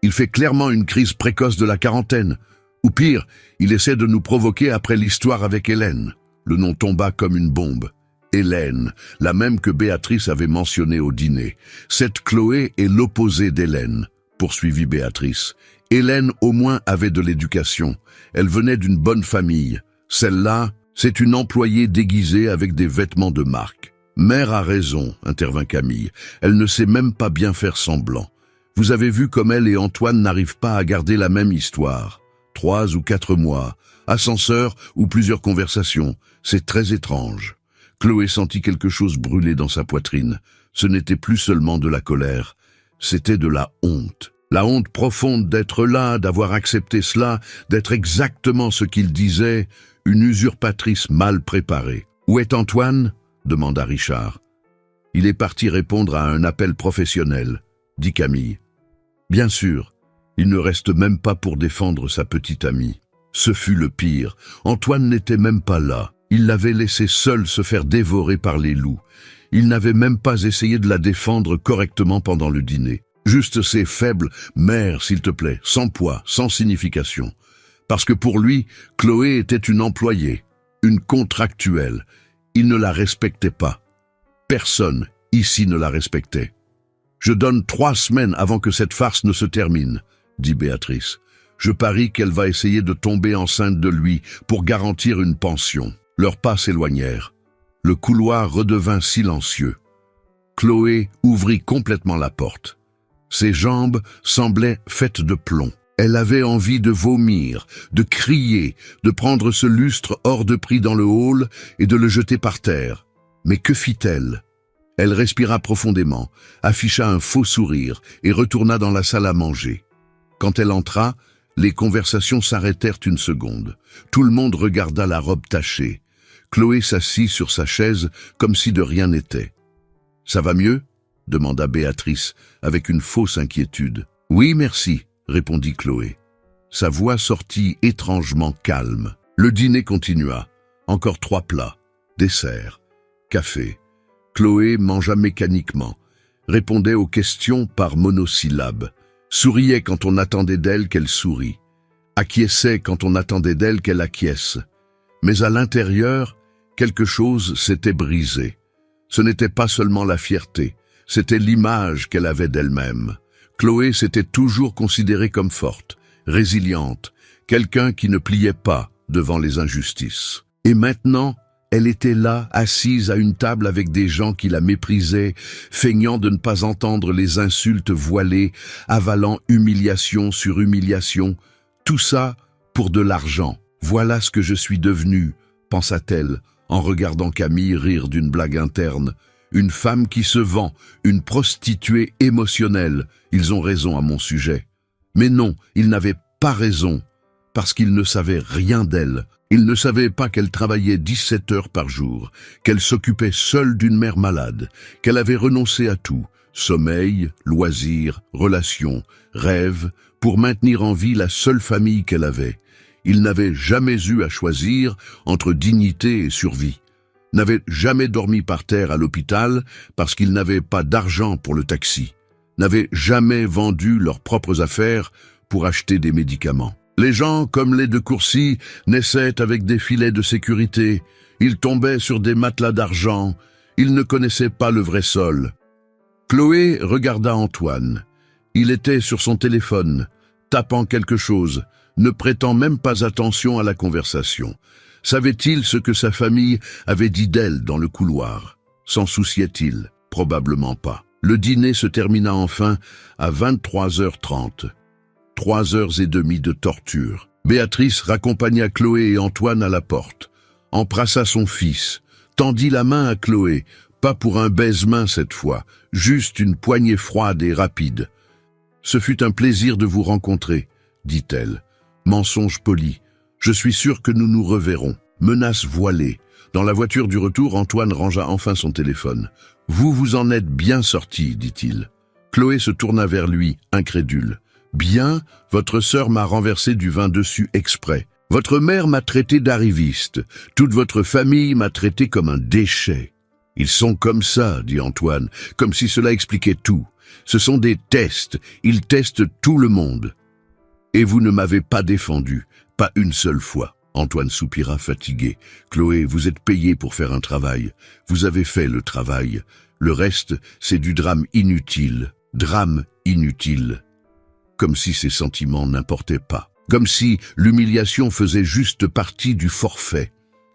il fait clairement une crise précoce de la quarantaine. Ou pire, il essaie de nous provoquer après l'histoire avec Hélène. Le nom tomba comme une bombe. Hélène, la même que Béatrice avait mentionnée au dîner. Cette Chloé est l'opposé d'Hélène, poursuivit Béatrice. Hélène au moins avait de l'éducation. Elle venait d'une bonne famille. Celle-là, c'est une employée déguisée avec des vêtements de marque. Mère a raison, intervint Camille. Elle ne sait même pas bien faire semblant. Vous avez vu comme elle et Antoine n'arrivent pas à garder la même histoire. 3 ou 4 mois, ascenseur ou plusieurs conversations. C'est très étrange. Chloé sentit quelque chose brûler dans sa poitrine. Ce n'était plus seulement de la colère, c'était de la honte. La honte profonde d'être là, d'avoir accepté cela, d'être exactement ce qu'il disait, une usurpatrice mal préparée. « Où est Antoine ?» demanda Richard. Il est parti répondre à un appel professionnel, dit Camille. Bien sûr, il ne reste même pas pour défendre sa petite amie. Ce fut le pire. Antoine n'était même pas là. Il l'avait laissée seule se faire dévorer par les loups. Il n'avait même pas essayé de la défendre correctement pendant le dîner. Juste ces faibles « mère, s'il te plaît », sans poids, sans signification. Parce que pour lui, Chloé était une employée, une contractuelle. Il ne la respectait pas. Personne ici ne la respectait. « Je donne 3 semaines avant que cette farce ne se termine », dit Béatrice. « Je parie qu'elle va essayer de tomber enceinte de lui pour garantir une pension. » Leurs pas s'éloignèrent. Le couloir redevint silencieux. Chloé ouvrit complètement la porte. Ses jambes semblaient faites de plomb. Elle avait envie de vomir, de crier, de prendre ce lustre hors de prix dans le hall et de le jeter par terre. Mais que fit-elle? Elle respira profondément, afficha un faux sourire et retourna dans la salle à manger. Quand elle entra, les conversations s'arrêtèrent une seconde. Tout le monde regarda la robe tachée. Chloé s'assit sur sa chaise comme si de rien n'était. « Ça va mieux ?» demanda Béatrice avec une fausse inquiétude. « Oui, merci », répondit Chloé. Sa voix sortit étrangement calme. Le dîner continua. Encore 3 plats, dessert, café. Chloé mangea mécaniquement, répondait aux questions par monosyllabes, souriait quand on attendait d'elle qu'elle sourit, acquiesçait quand on attendait d'elle qu'elle acquiesce. Mais à l'intérieur, quelque chose s'était brisé. Ce n'était pas seulement la fierté, c'était l'image qu'elle avait d'elle-même. Chloé s'était toujours considérée comme forte, résiliente, quelqu'un qui ne pliait pas devant les injustices. Et maintenant, elle était là, assise à une table avec des gens qui la méprisaient, feignant de ne pas entendre les insultes voilées, avalant humiliation sur humiliation, tout ça pour de l'argent. « Voilà ce que je suis devenue », pensa-t-elle, en regardant Camille rire d'une blague interne. Une femme qui se vend, une prostituée émotionnelle. Ils ont raison à mon sujet. Mais non, ils n'avaient pas raison, parce qu'ils ne savaient rien d'elle. Ils ne savaient pas qu'elle travaillait 17 heures par jour, qu'elle s'occupait seule d'une mère malade, qu'elle avait renoncé à tout, sommeil, loisirs, relations, rêves, pour maintenir en vie la seule famille qu'elle avait. Ils n'avaient jamais eu à choisir entre dignité et survie, n'avaient jamais dormi par terre à l'hôpital parce qu'ils n'avaient pas d'argent pour le taxi, n'avaient jamais vendu leurs propres affaires pour acheter des médicaments. Les gens, comme les de Courcy, naissaient avec des filets de sécurité, ils tombaient sur des matelas d'argent, ils ne connaissaient pas le vrai sol. Chloé regarda Antoine. Il était sur son téléphone, tapant quelque chose, ne prêtant même pas attention à la conversation. Savait-il ce que sa famille avait dit d'elle dans le couloir? S'en souciait-il? Probablement pas. Le dîner se termina enfin à 23h30. 3h30 de torture. Béatrice raccompagna Chloé et Antoine à la porte, embrassa son fils, tendit la main à Chloé, pas pour un baise-main cette fois, juste une poignée froide et rapide. « Ce fut un plaisir de vous rencontrer », dit-elle. Mensonge poli. « Je suis sûr que nous nous reverrons. » Menace voilée. Dans la voiture du retour, Antoine rangea enfin son téléphone. « Vous vous en êtes bien sorti, dit-il. » Chloé se tourna vers lui, incrédule. « Bien, votre sœur m'a renversé du vin dessus exprès. Votre mère m'a traité d'arriviste. Toute votre famille m'a traité comme un déchet. » « Ils sont comme ça, dit Antoine, comme si cela expliquait tout. Ce sont des tests, ils testent tout le monde. Et vous ne m'avez pas défendu, pas une seule fois. Antoine soupira fatigué. Chloé, vous êtes payée pour faire un travail. Vous avez fait le travail. Le reste, c'est du drame inutile. Drame inutile. Comme si ses sentiments n'importaient pas. Comme si l'humiliation faisait juste partie du forfait.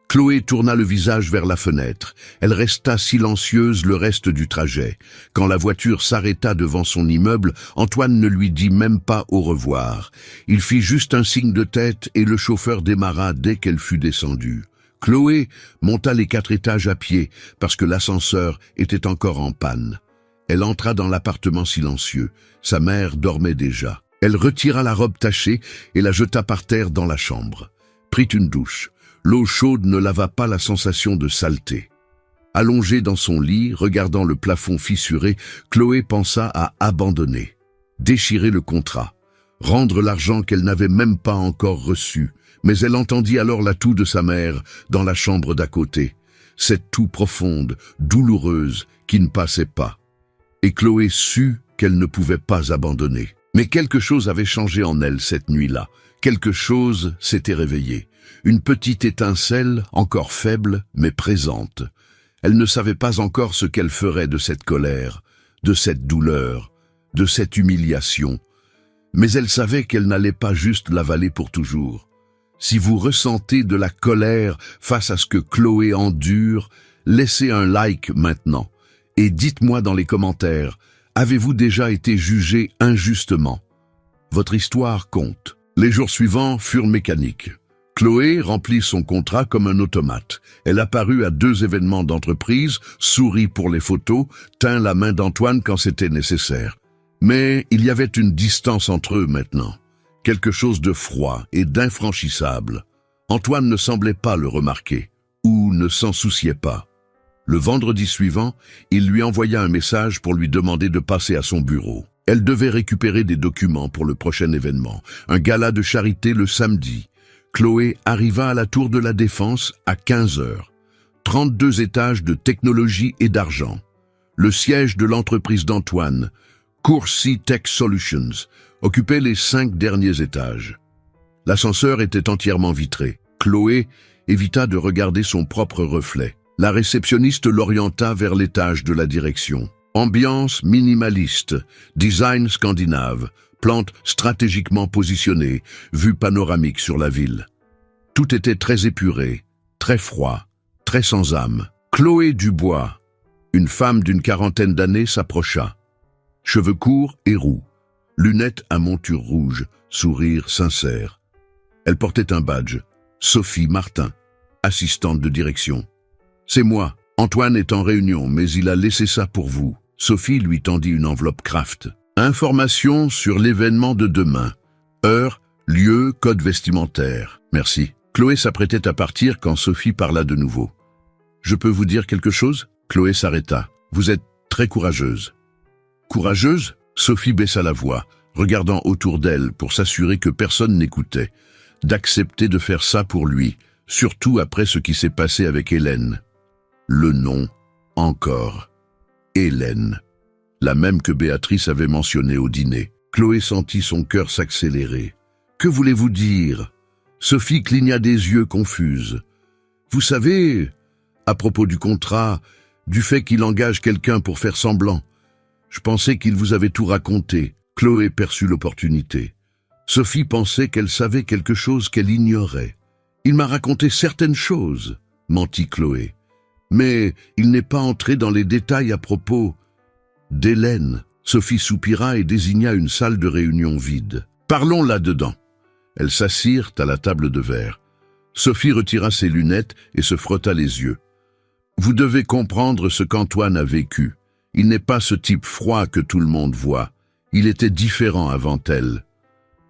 Chloé tourna le visage vers la fenêtre. Elle resta silencieuse le reste du trajet. Quand la voiture s'arrêta devant son immeuble, Antoine ne lui dit même pas au revoir. Il fit juste un signe de tête et le chauffeur démarra dès qu'elle fut descendue. Chloé monta les 4 étages à pied parce que l'ascenseur était encore en panne. Elle entra dans l'appartement silencieux. Sa mère dormait déjà. Elle retira la robe tachée et la jeta par terre dans la chambre. Prit une douche. L'eau chaude ne lava pas la sensation de saleté. Allongée dans son lit, regardant le plafond fissuré, Chloé pensa à abandonner, déchirer le contrat, rendre l'argent qu'elle n'avait même pas encore reçu. Mais elle entendit alors la toux de sa mère dans la chambre d'à côté, cette toux profonde, douloureuse, qui ne passait pas. Et Chloé sut qu'elle ne pouvait pas abandonner. Mais quelque chose avait changé en elle cette nuit-là. Quelque chose s'était réveillé. Une petite étincelle, encore faible, mais présente. Elle ne savait pas encore ce qu'elle ferait de cette colère, de cette douleur, de cette humiliation. Mais elle savait qu'elle n'allait pas juste l'avaler pour toujours. Si vous ressentez de la colère face à ce que Chloé endure, laissez un like maintenant et dites-moi dans les commentaires, avez-vous déjà été jugé injustement? Votre histoire compte. Les jours suivants furent mécaniques. Chloé remplit son contrat comme un automate. Elle apparut à 2 événements d'entreprise, sourit pour les photos, tint la main d'Antoine quand c'était nécessaire. Mais il y avait une distance entre eux maintenant. Quelque chose de froid et d'infranchissable. Antoine ne semblait pas le remarquer, ou ne s'en souciait pas. Le vendredi suivant, il lui envoya un message pour lui demander de passer à son bureau. Elle devait récupérer des documents pour le prochain événement, un gala de charité le samedi. Chloé arriva à la Tour de la Défense à 15 heures. 32 étages de technologie et d'argent. Le siège de l'entreprise d'Antoine, Courcy Tech Solutions, occupait les 5 derniers étages. L'ascenseur était entièrement vitré. Chloé évita de regarder son propre reflet. La réceptionniste l'orienta vers l'étage de la direction. Ambiance minimaliste, design scandinave, plantes stratégiquement positionnées, vue panoramique sur la ville. Tout était très épuré, très froid, très sans âme. Chloé Dubois, une femme d'une 40aine d'années, s'approcha. Cheveux courts et roux, lunettes à monture rouge, sourire sincère. Elle portait un badge, Sophie Martin, assistante de direction. « C'est moi. Antoine est en réunion, mais il a laissé ça pour vous. » Sophie lui tendit une enveloppe Kraft. Information sur l'événement de demain. Heure, lieu, code vestimentaire. Merci. Chloé s'apprêtait à partir quand Sophie parla de nouveau. « Je peux vous dire quelque chose ?» Chloé s'arrêta. « Vous êtes très courageuse. » « Courageuse ?» Sophie baissa la voix, regardant autour d'elle pour s'assurer que personne n'écoutait. D'accepter de faire ça pour lui, surtout après ce qui s'est passé avec Hélène. Le nom, encore. Hélène. La même que Béatrice avait mentionnée au dîner. Chloé sentit son cœur s'accélérer. « Que voulez-vous dire ?» Sophie cligna des yeux confuse. « Vous savez, à propos du contrat, du fait qu'il engage quelqu'un pour faire semblant, je pensais qu'il vous avait tout raconté. » Chloé perçut l'opportunité. Sophie pensait qu'elle savait quelque chose qu'elle ignorait. « Il m'a raconté certaines choses, » mentit Chloé. « Mais il n'est pas entré dans les détails à propos d'Hélène. » Sophie soupira et désigna une salle de réunion vide. « Parlons là-dedans. » Elles s'assirent à la table de verre. Sophie retira ses lunettes et se frotta les yeux. « Vous devez comprendre ce qu'Antoine a vécu. Il n'est pas ce type froid que tout le monde voit. Il était différent avant elle. »«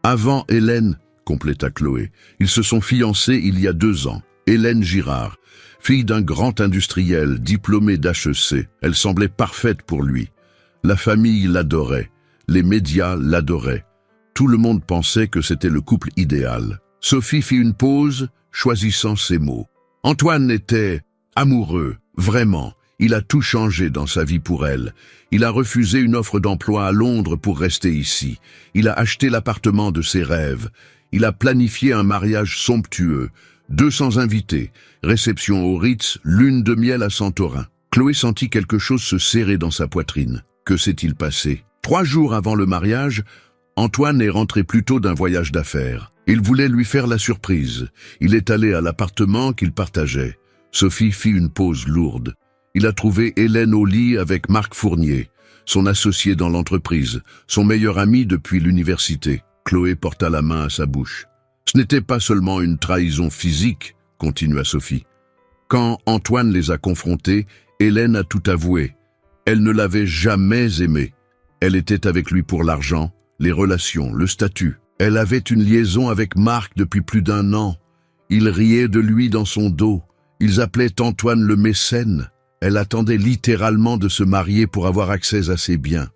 Avant Hélène, » compléta Chloé. « Ils se sont fiancés il y a 2 ans. Hélène Girard, fille d'un grand industriel, diplômée d'HEC. Elle semblait parfaite pour lui. La famille l'adorait. Les médias l'adoraient. Tout le monde pensait que c'était le couple idéal. » Sophie fit une pause, choisissant ses mots. « Antoine était amoureux, vraiment. Il a tout changé dans sa vie pour elle. Il a refusé une offre d'emploi à Londres pour rester ici. Il a acheté l'appartement de ses rêves. Il a planifié un mariage somptueux. 200 invités, réception au Ritz, lune de miel à Santorin. » Chloé sentit quelque chose se serrer dans sa poitrine. Que s'est-il passé? 3 jours avant le mariage, Antoine est rentré plus tôt d'un voyage d'affaires. Il voulait lui faire la surprise. Il est allé à l'appartement qu'il partageait. Sophie fit une pause lourde. Il a trouvé Hélène au lit avec Marc Fournier, son associé dans l'entreprise, son meilleur ami depuis l'université. Chloé porta la main à sa bouche. « Ce n'était pas seulement une trahison physique, » continua Sophie. Quand Antoine les a confrontés, Hélène a tout avoué. Elle ne l'avait jamais aimé. Elle était avec lui pour l'argent, les relations, le statut. Elle avait une liaison avec Marc depuis plus d'1 an. Ils riaient de lui dans son dos. Ils appelaient Antoine le mécène. Elle attendait littéralement de se marier pour avoir accès à ses biens.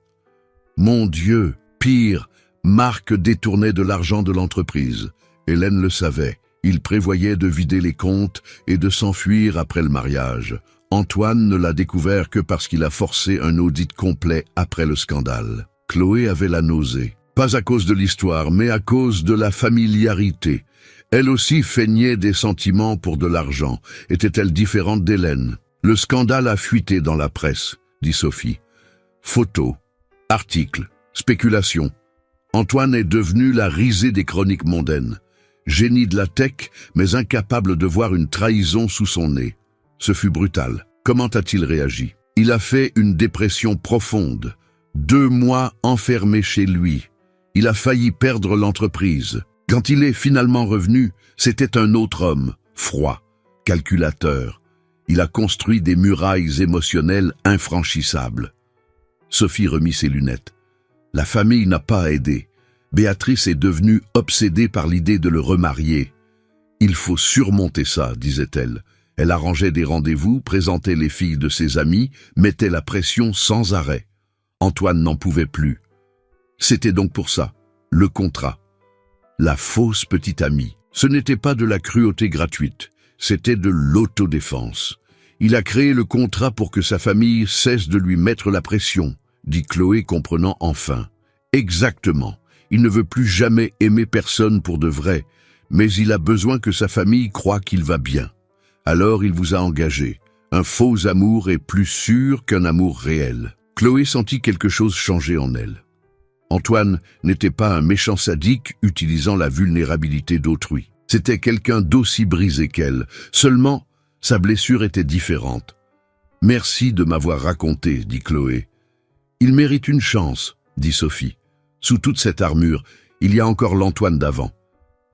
Mon Dieu, pire, Marc détournait de l'argent de l'entreprise. Hélène le savait. Il prévoyait de vider les comptes et de s'enfuir après le mariage. Antoine ne l'a découvert que parce qu'il a forcé un audit complet après le scandale. Chloé avait la nausée. Pas à cause de l'histoire, mais à cause de la familiarité. Elle aussi feignait des sentiments pour de l'argent. Était-elle différente d'Hélène? Le scandale a fuité dans la presse, dit Sophie. Photos, articles, spéculations. Antoine est devenu la risée des chroniques mondaines. Génie de la tech, mais incapable de voir une trahison sous son nez. Ce fut brutal. Comment a-t-il réagi? Il a fait une dépression profonde. 2 mois enfermé chez lui. Il a failli perdre l'entreprise. Quand il est finalement revenu, c'était un autre homme, froid, calculateur. Il a construit des murailles émotionnelles infranchissables. Sophie remit ses lunettes. La famille n'a pas aidé. Béatrice est devenue obsédée par l'idée de le remarier. Il faut surmonter ça, disait-elle. Elle arrangeait des rendez-vous, présentait les filles de ses amis, mettait la pression sans arrêt. Antoine n'en pouvait plus. C'était donc pour ça, le contrat. La fausse petite amie. Ce n'était pas de la cruauté gratuite, c'était de l'autodéfense. Il a créé le contrat pour que sa famille cesse de lui mettre la pression, dit Chloé, comprenant enfin. Exactement. Il ne veut plus jamais aimer personne pour de vrai, mais il a besoin que sa famille croie qu'il va bien. Alors il vous a engagé. Un faux amour est plus sûr qu'un amour réel. Chloé sentit quelque chose changer en elle. Antoine n'était pas un méchant sadique utilisant la vulnérabilité d'autrui. C'était quelqu'un d'aussi brisé qu'elle. Seulement, sa blessure était différente. « Merci de m'avoir raconté, » dit Chloé. « Il mérite une chance, » dit Sophie. Sous toute cette armure, il y a encore l'Antoine d'avant.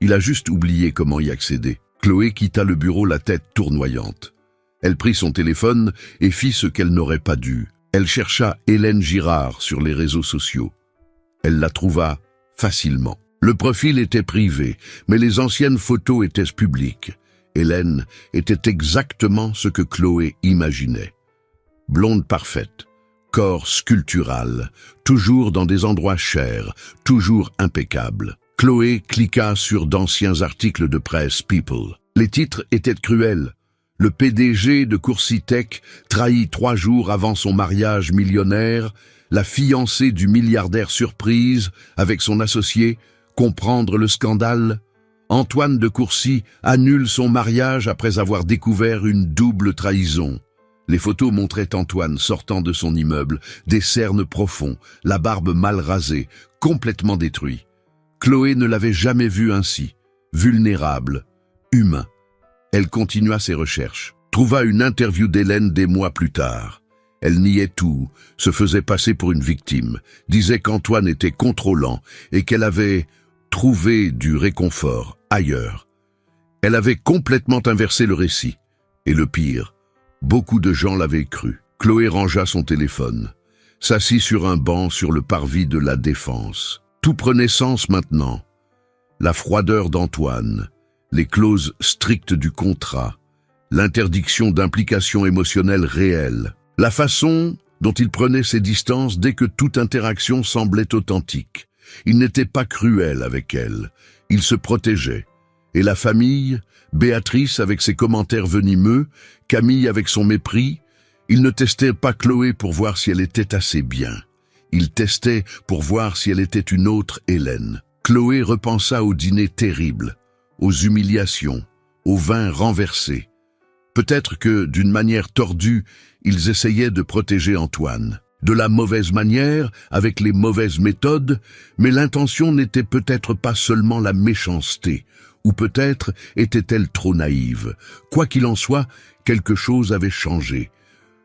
Il a juste oublié comment y accéder. Chloé quitta le bureau la tête tournoyante. Elle prit son téléphone et fit ce qu'elle n'aurait pas dû. Elle chercha Hélène Girard sur les réseaux sociaux. Elle la trouva facilement. Le profil était privé, mais les anciennes photos étaient publiques. Hélène était exactement ce que Chloé imaginait. Blonde parfaite, corps sculptural, toujours dans des endroits chers, toujours impeccable. Chloé cliqua sur d'anciens articles de presse People. Les titres étaient cruels. Le PDG de Coursitech trahit 3 jours avant son mariage millionnaire, la fiancée du milliardaire surprise avec son associé, comprendre le scandale. Antoine de Courcy annule son mariage après avoir découvert une double trahison. Les photos montraient Antoine sortant de son immeuble, des cernes profonds, la barbe mal rasée, complètement détruit. Chloé ne l'avait jamais vu ainsi, vulnérable, humain. Elle continua ses recherches, trouva une interview d'Hélène des mois plus tard. Elle niait tout, se faisait passer pour une victime, disait qu'Antoine était contrôlant et qu'elle avait trouvé du réconfort ailleurs. Elle avait complètement inversé le récit. Et le pire, beaucoup de gens l'avaient cru. Chloé rangea son téléphone, s'assit sur un banc sur le parvis de la Défense. Tout prenait sens maintenant. La froideur d'Antoine, les clauses strictes du contrat, l'interdiction d'implication émotionnelle réelle, la façon dont il prenait ses distances dès que toute interaction semblait authentique. Il n'était pas cruel avec elle, il se protégeait. Et la famille, Béatrice avec ses commentaires venimeux, Camille avec son mépris, il ne testait pas Chloé pour voir si elle était assez bien. Il testait pour voir si elle était une autre Hélène. Chloé repensa au dîner terrible, aux humiliations, au vin renversé. Peut-être que, d'une manière tordue, ils essayaient de protéger Antoine. De la mauvaise manière, avec les mauvaises méthodes, mais l'intention n'était peut-être pas seulement la méchanceté, ou peut-être était-elle trop naïve. Quoi qu'il en soit, quelque chose avait changé.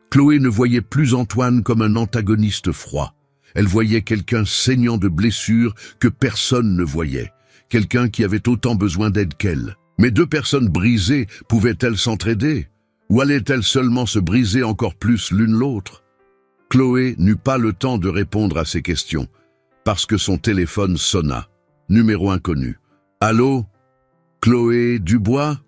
Chloé ne voyait plus Antoine comme un antagoniste froid. Elle voyait quelqu'un saignant de blessures que personne ne voyait, quelqu'un qui avait autant besoin d'aide qu'elle. Mais 2 personnes brisées pouvaient-elles s'entraider? Ou allaient-elles seulement se briser encore plus l'une l'autre? Chloé n'eut pas le temps de répondre à ces questions, parce que son téléphone sonna. Numéro inconnu. « Allô? Chloé Dubois ?»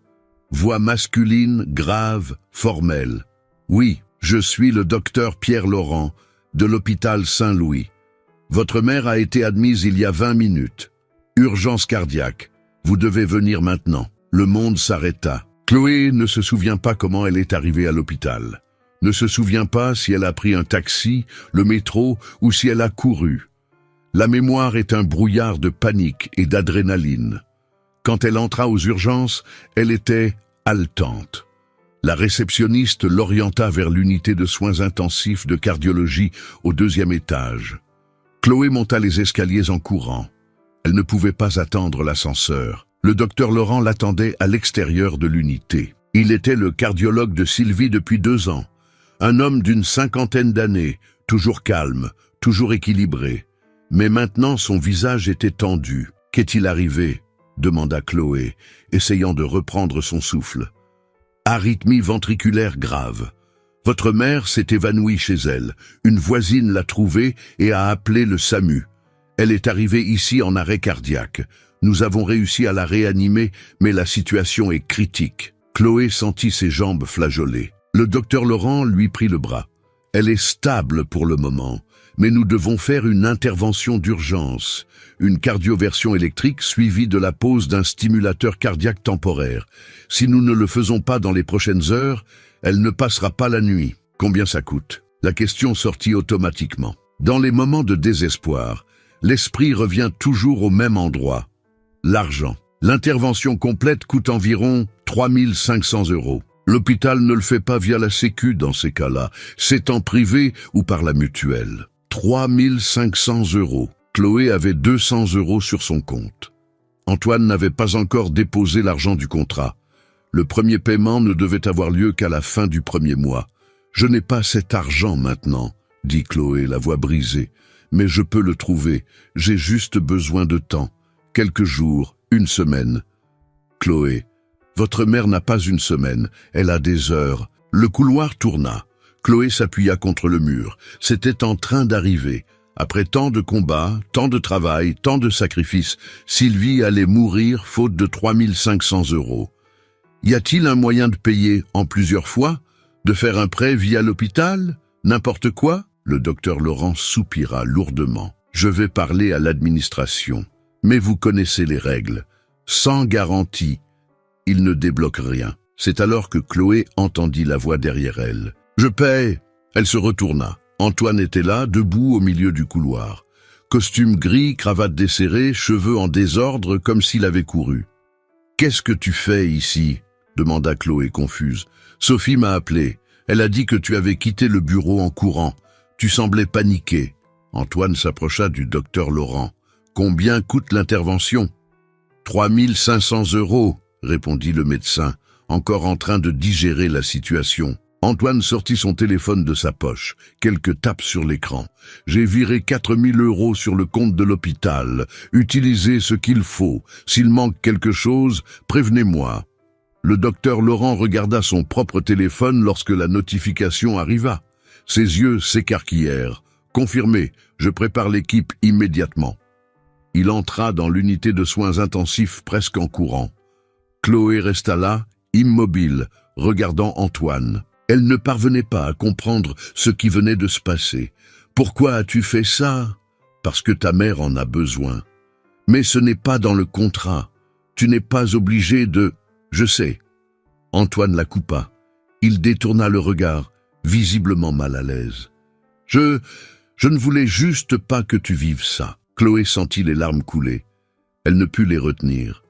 Voix masculine, grave, formelle. « Oui, Je suis le docteur Pierre Laurent, de l'hôpital Saint-Louis. Votre mère a été admise il y a 20 minutes. Urgence cardiaque. Vous devez venir maintenant. Le monde s'arrêta. Chloé ne se souvient pas comment elle est arrivée à l'hôpital. Ne se souvient pas si elle a pris un taxi, le métro ou si elle a couru. La mémoire est un brouillard de panique et d'adrénaline. Quand elle entra aux urgences, elle était haletante. La réceptionniste l'orienta vers l'unité de soins intensifs de cardiologie au 2e étage. Chloé monta les escaliers en courant. Elle ne pouvait pas attendre l'ascenseur. Le docteur Laurent l'attendait à l'extérieur de l'unité. Il était le cardiologue de Sylvie depuis 2 ans. Un homme d'une 50aine d'années, toujours calme, toujours équilibré. Mais maintenant son visage était tendu. « Qu'est-il arrivé ?» demanda Chloé, essayant de reprendre son souffle. « Arythmie ventriculaire grave. Votre mère s'est évanouie chez elle. Une voisine l'a trouvée et a appelé le SAMU. Elle est arrivée ici en arrêt cardiaque. Nous avons réussi à la réanimer, mais la situation est critique. » Chloé sentit ses jambes flageoler. Le docteur Laurent lui prit le bras. « Elle est stable pour le moment, mais nous devons faire une intervention d'urgence, une cardioversion électrique suivie de la pose d'un stimulateur cardiaque temporaire. Si nous ne le faisons pas dans les prochaines heures, elle ne passera pas la nuit. Combien ça coûte ?» La question sortit automatiquement. Dans les moments de désespoir, l'esprit revient toujours au même endroit. L'argent. L'intervention complète coûte environ 3 500 €. L'hôpital ne le fait pas via la Sécu dans ces cas-là. C'est en privé ou par la mutuelle. 3 500 €. Chloé avait 200 € sur son compte. Antoine n'avait pas encore déposé l'argent du contrat. Le premier paiement ne devait avoir lieu qu'à la fin du 1er mois. « Je n'ai pas cet argent maintenant », dit Chloé, la voix brisée. « Mais je peux le trouver. J'ai juste besoin de temps. Quelques jours, 1 semaine. » Chloé, votre mère n'a pas 1 semaine, elle a des heures. Le couloir tourna. Chloé s'appuya contre le mur. C'était en train d'arriver. Après tant de combats, tant de travail, tant de sacrifices, Sylvie allait mourir faute de 3 500 €. Y a-t-il un moyen de payer en plusieurs fois? De faire un prêt via l'hôpital? N'importe quoi? Le docteur Laurent soupira lourdement. Je vais parler à l'administration. Mais vous connaissez les règles. Sans garantie, il ne débloque rien. C'est alors que Chloé entendit la voix derrière elle. « Je paie !» Elle se retourna. Antoine était là, debout au milieu du couloir. Costume gris, cravate desserrée, cheveux en désordre, comme s'il avait couru. « Qu'est-ce que tu fais ici ?» demanda Chloé confuse. « Sophie m'a appelé. Elle a dit que tu avais quitté le bureau en courant. Tu semblais paniqué. » Antoine s'approcha du docteur Laurent. « Combien coûte l'intervention ?»« 3 500 €, répondit le médecin, encore en train de digérer la situation. Antoine sortit son téléphone de sa poche. Quelques tapes sur l'écran. « J'ai viré 4 000 € sur le compte de l'hôpital. Utilisez ce qu'il faut. S'il manque quelque chose, prévenez-moi. » Le docteur Laurent regarda son propre téléphone lorsque la notification arriva. Ses yeux s'écarquillèrent. « Confirmé, je prépare l'équipe immédiatement. » Il entra dans l'unité de soins intensifs presque en courant. Chloé resta là, immobile, regardant Antoine. Elle ne parvenait pas à comprendre ce qui venait de se passer. « Pourquoi as-tu fait ça ?»« Parce que ta mère en a besoin. »« Mais ce n'est pas dans le contrat. Tu n'es pas obligé de... » « Je sais. » Antoine la coupa. Il détourna le regard, visiblement mal à l'aise. « Je ne voulais juste pas que tu vives ça. » Chloé sentit les larmes couler. Elle ne put les retenir.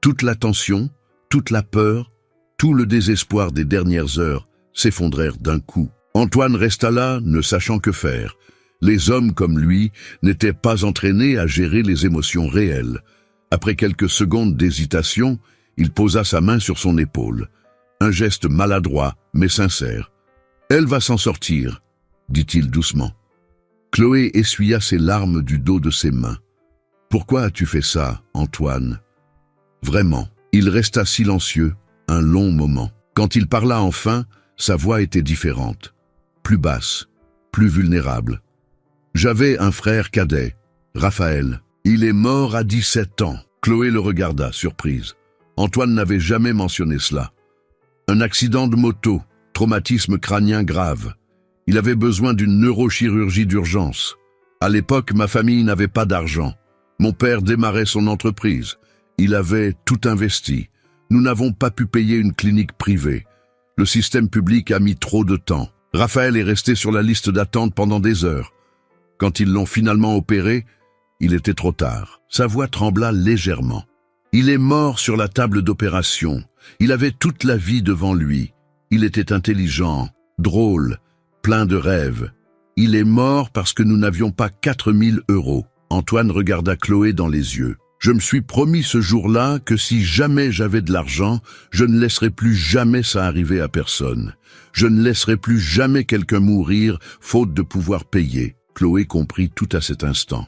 Toute la tension, toute la peur, tout le désespoir des dernières heures s'effondrèrent d'un coup. Antoine resta là, ne sachant que faire. Les hommes comme lui n'étaient pas entraînés à gérer les émotions réelles. Après quelques secondes d'hésitation, il posa sa main sur son épaule. Un geste maladroit, mais sincère. « Elle va s'en sortir, » dit-il doucement. Chloé essuya ses larmes du dos de ses mains. « Pourquoi as-tu fait ça, Antoine ?» Vraiment, il resta silencieux un long moment. Quand il parla enfin, sa voix était différente, plus basse, plus vulnérable. « J'avais un frère cadet, Raphaël. Il est mort à 17 ans. » Chloé le regarda, surprise. Antoine n'avait jamais mentionné cela. Un accident de moto, traumatisme crânien grave. Il avait besoin d'une neurochirurgie d'urgence. À l'époque, ma famille n'avait pas d'argent. Mon père démarrait son entreprise. Il avait tout investi. Nous n'avons pas pu payer une clinique privée. Le système public a mis trop de temps. Raphaël est resté sur la liste d'attente pendant des heures. Quand ils l'ont finalement opéré, il était trop tard. Sa voix trembla légèrement. Il est mort sur la table d'opération. Il avait toute la vie devant lui. Il était intelligent, drôle, plein de rêves. Il est mort parce que nous n'avions pas 4000 €. Antoine regarda Chloé dans les yeux. Je me suis promis ce jour-là que si jamais j'avais de l'argent, je ne laisserai plus jamais ça arriver à personne. Je ne laisserai plus jamais quelqu'un mourir faute de pouvoir payer. Chloé comprit tout à cet instant.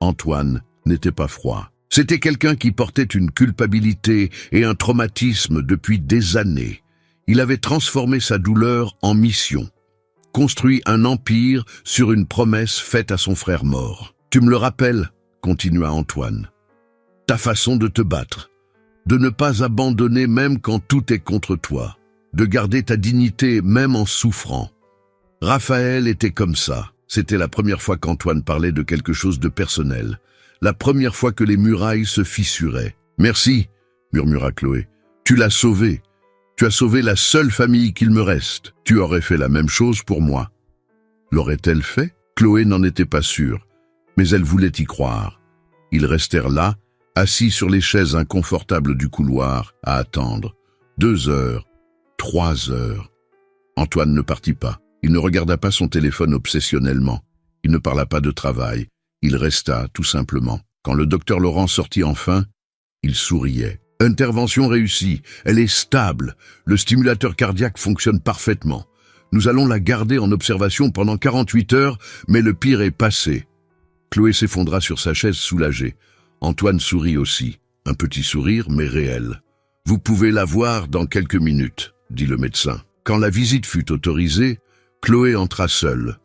Antoine n'était pas froid. C'était quelqu'un qui portait une culpabilité et un traumatisme depuis des années. Il avait transformé sa douleur en mission, construit un empire sur une promesse faite à son frère mort. « Tu me le rappelles ?» continua Antoine. « Ta façon de te battre, de ne pas abandonner même quand tout est contre toi, de garder ta dignité même en souffrant. Raphaël était comme ça. » C'était la première fois qu'Antoine parlait de quelque chose de personnel, la première fois que les murailles se fissuraient. « Merci, » murmura Chloé. « Tu l'as sauvé. Tu as sauvé la seule famille qu'il me reste. Tu aurais fait la même chose pour moi. » L'aurait-elle fait? Chloé n'en était pas sûre, mais elle voulait y croire. Ils restèrent là, assis sur les chaises inconfortables du couloir, à attendre. 2 heures, 3 heures. Antoine ne partit pas. Il ne regarda pas son téléphone obsessionnellement. Il ne parla pas de travail. Il resta, tout simplement. Quand le docteur Laurent sortit enfin, il souriait. « Intervention réussie. Elle est stable. Le stimulateur cardiaque fonctionne parfaitement. Nous allons la garder en observation pendant 48 heures, mais le pire est passé. » Chloé s'effondra sur sa chaise soulagée. Antoine sourit aussi. Un petit sourire, mais réel. « Vous pouvez la voir dans quelques minutes, » dit le médecin. Quand la visite fut autorisée, Chloé entra seule.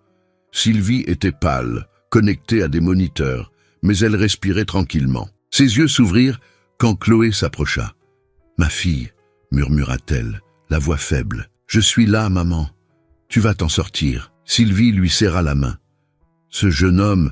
Sylvie était pâle, connectée à des moniteurs, mais elle respirait tranquillement. Ses yeux s'ouvrirent quand Chloé s'approcha. « Ma fille, » murmura-t-elle, la voix faible. « Je suis là, maman. Tu vas t'en sortir. » Sylvie lui serra la main. « Ce jeune homme,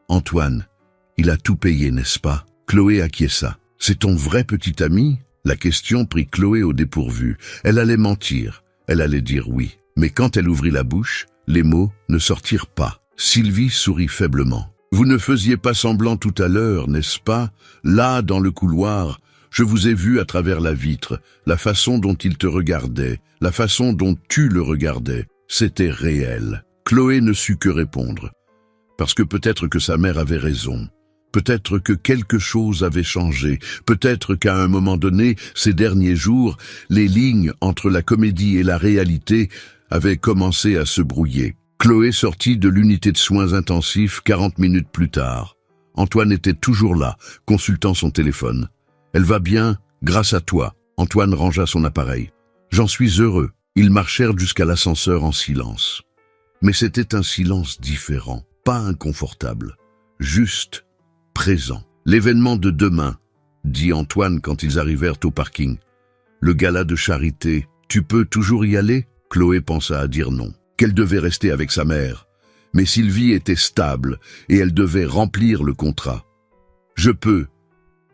Antoine, il a tout payé, n'est-ce pas ?» Chloé acquiesça. « C'est ton vrai petit ami ?» La question prit Chloé au dépourvu. Elle allait mentir. Elle allait dire oui. Mais quand elle ouvrit la bouche, les mots ne sortirent pas. Sylvie sourit faiblement. « Vous ne faisiez pas semblant tout à l'heure, n'est-ce pas? Là, dans le couloir, je vous ai vu à travers la vitre, la façon dont il te regardait, la façon dont tu le regardais. C'était réel. » Chloé ne sut que répondre. Parce que peut-être que sa mère avait raison. Peut-être que quelque chose avait changé. Peut-être qu'à un moment donné, ces derniers jours, les lignes entre la comédie et la réalité avaient commencé à se brouiller. Chloé sortit de l'unité de soins intensifs 40 minutes plus tard. Antoine était toujours là, consultant son téléphone. « Elle va bien, grâce à toi. » Antoine rangea son appareil. « J'en suis heureux. » Ils marchèrent jusqu'à l'ascenseur en silence. Mais c'était un silence différent, pas inconfortable, juste présent. « L'événement de demain, » dit Antoine quand ils arrivèrent au parking. « Le gala de charité, tu peux toujours y aller ?» Chloé pensa à dire non, qu'elle devait rester avec sa mère. Mais Sylvie était stable et elle devait remplir le contrat. « Je peux. »«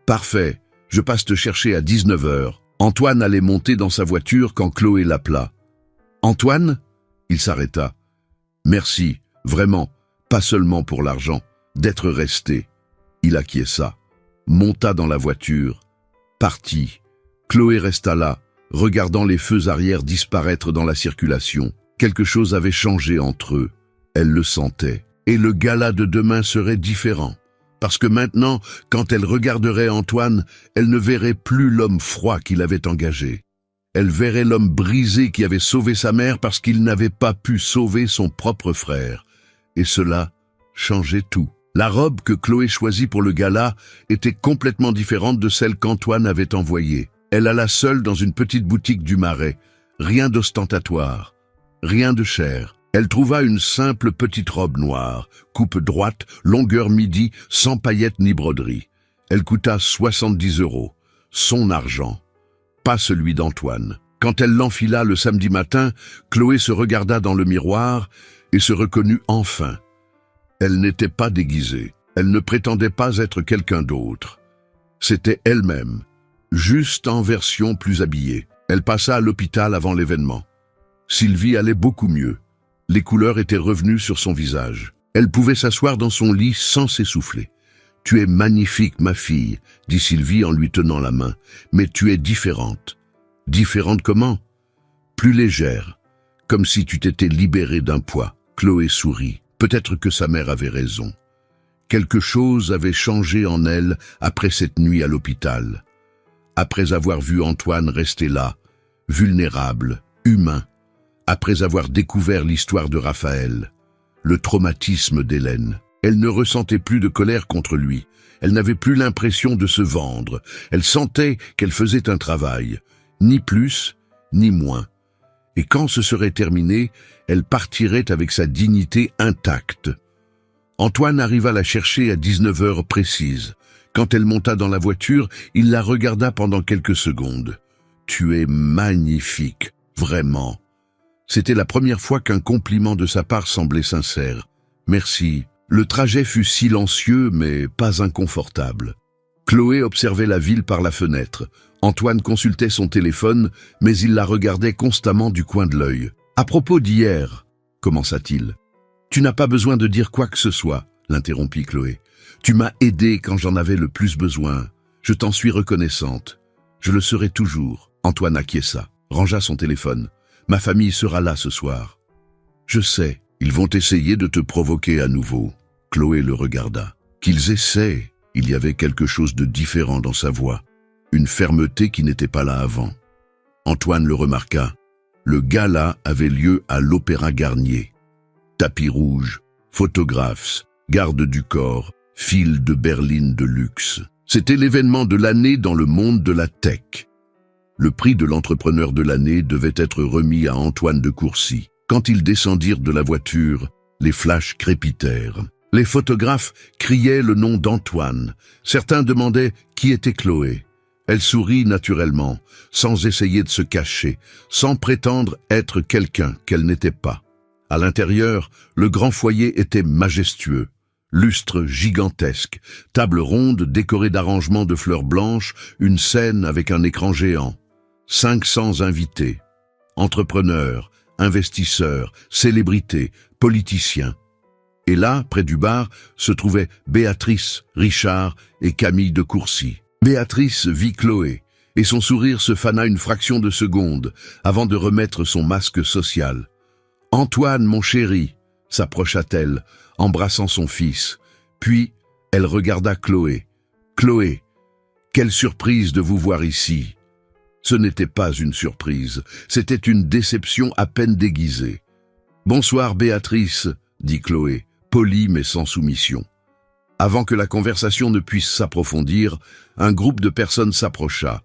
Parfait, je passe te chercher à 19 heures. » Antoine allait monter dans sa voiture quand Chloé l'appela. « Antoine ?» Il s'arrêta. « Merci, vraiment, pas seulement pour l'argent, d'être resté. » Il acquiesça, monta dans la voiture, partit. Chloé resta là, regardant les feux arrière disparaître dans la circulation. Quelque chose avait changé entre eux. Elle le sentait. Et le gala de demain serait différent. Parce que maintenant, quand elle regarderait Antoine, elle ne verrait plus l'homme froid qu'il avait engagé. Elle verrait l'homme brisé qui avait sauvé sa mère parce qu'il n'avait pas pu sauver son propre frère. Et cela changeait tout. La robe que Chloé choisit pour le gala était complètement différente de celle qu'Antoine avait envoyée. Elle alla seule dans une petite boutique du Marais. Rien d'ostentatoire, rien de cher. Elle trouva une simple petite robe noire, coupe droite, longueur midi, sans paillettes ni broderie. Elle coûta 70 €, son argent, pas celui d'Antoine. Quand elle l'enfila le samedi matin, Chloé se regarda dans le miroir et se reconnut enfin. Elle n'était pas déguisée. Elle ne prétendait pas être quelqu'un d'autre. C'était elle-même, juste en version plus habillée. Elle passa à l'hôpital avant l'événement. Sylvie allait beaucoup mieux. Les couleurs étaient revenues sur son visage. Elle pouvait s'asseoir dans son lit sans s'essouffler. « Tu es magnifique, ma fille, » dit Sylvie en lui tenant la main. « Mais tu es différente. » « Différente comment ?»« Plus légère, comme si tu t'étais libérée d'un poids. » Chloé sourit. Peut-être que sa mère avait raison. Quelque chose avait changé en elle après cette nuit à l'hôpital. Après avoir vu Antoine rester là, vulnérable, humain, après avoir découvert l'histoire de Raphaël, le traumatisme d'Hélène. Elle ne ressentait plus de colère contre lui. Elle n'avait plus l'impression de se vendre. Elle sentait qu'elle faisait un travail, ni plus, ni moins. Et quand ce serait terminé, elle partirait avec sa dignité intacte. Antoine arriva la chercher à 19 heures précises. Quand elle monta dans la voiture, il la regarda pendant quelques secondes. « Tu es magnifique, vraiment. » C'était la première fois qu'un compliment de sa part semblait sincère. « Merci. » Le trajet fut silencieux, mais pas inconfortable. Chloé observait la ville par la fenêtre. Antoine consultait son téléphone, mais il la regardait constamment du coin de l'œil. « À propos d'hier, » commença-t-il. « Tu n'as pas besoin de dire quoi que ce soit, » l'interrompit Chloé. « Tu m'as aidé quand j'en avais le plus besoin. Je t'en suis reconnaissante. Je le serai toujours. » Antoine acquiesça, rangea son téléphone. « Ma famille sera là ce soir. »« Je sais, ils vont essayer de te provoquer à nouveau. » Chloé le regarda. « Qu'ils essaient. » Il y avait quelque chose de différent dans sa voix. Une fermeté qui n'était pas là avant. Antoine le remarqua. Le gala avait lieu à l'Opéra Garnier. Tapis rouge, photographes, garde du corps, fil de berline de luxe. C'était l'événement de l'année dans le monde de la tech. Le prix de l'entrepreneur de l'année devait être remis à Antoine de Courcy. Quand ils descendirent de la voiture, les flashs crépitèrent. Les photographes criaient le nom d'Antoine. Certains demandaient qui était Chloé. Elle sourit naturellement, sans essayer de se cacher, sans prétendre être quelqu'un qu'elle n'était pas. À l'intérieur, le grand foyer était majestueux. Lustre gigantesque, table ronde décorée d'arrangements de fleurs blanches, une scène avec un écran géant. 500 invités. Entrepreneurs, investisseurs, célébrités, politiciens. Et là, près du bar, se trouvaient Béatrice, Richard et Camille de Courcy. Béatrice vit Chloé, et son sourire se fana une fraction de seconde avant de remettre son masque social. « Antoine, mon chéri !» s'approcha-t-elle, embrassant son fils. Puis, elle regarda Chloé. « Chloé, quelle surprise de vous voir ici !» Ce n'était pas une surprise, c'était une déception à peine déguisée. « Bonsoir, Béatrice !» dit Chloé, polie mais sans soumission. Avant que la conversation ne puisse s'approfondir, un groupe de personnes s'approcha.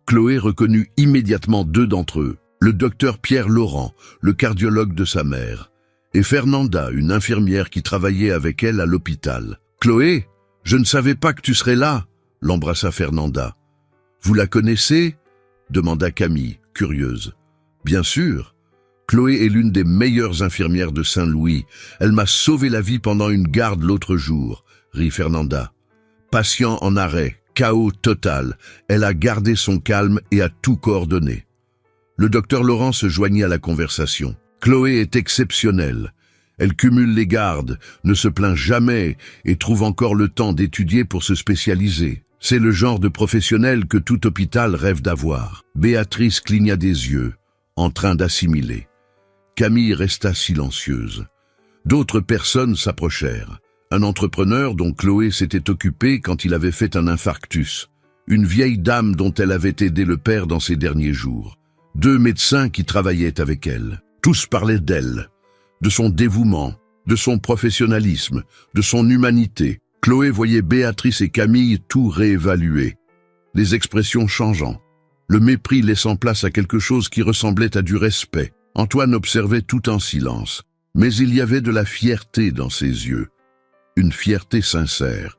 Chloé reconnut immédiatement deux d'entre eux, le docteur Pierre Laurent, le cardiologue de sa mère, et Fernanda, une infirmière qui travaillait avec elle à l'hôpital. « Chloé, je ne savais pas que tu serais là !» l'embrassa Fernanda. « Vous la connaissez ?» demanda Camille, curieuse. « Bien sûr. Chloé est l'une des meilleures infirmières de Saint-Louis. Elle m'a sauvé la vie pendant une garde l'autre jour, » rit Fernanda. Patient en arrêt, chaos total, elle a gardé son calme et a tout coordonné. Le docteur Laurent se joignit à la conversation. Chloé est exceptionnelle. Elle cumule les gardes, ne se plaint jamais et trouve encore le temps d'étudier pour se spécialiser. C'est le genre de professionnel que tout hôpital rêve d'avoir. Béatrice cligna des yeux, en train d'assimiler. Camille resta silencieuse. D'autres personnes s'approchèrent. Un entrepreneur dont Chloé s'était occupée quand il avait fait un infarctus. Une vieille dame dont elle avait aidé le père dans ses derniers jours. 2 médecins qui travaillaient avec elle. Tous parlaient d'elle, de son dévouement, de son professionnalisme, de son humanité. Chloé voyait Béatrice et Camille tout réévaluer. Les expressions changeant. Le mépris laissant place à quelque chose qui ressemblait à du respect. Antoine observait tout en silence. Mais il y avait de la fierté dans ses yeux. Une fierté sincère.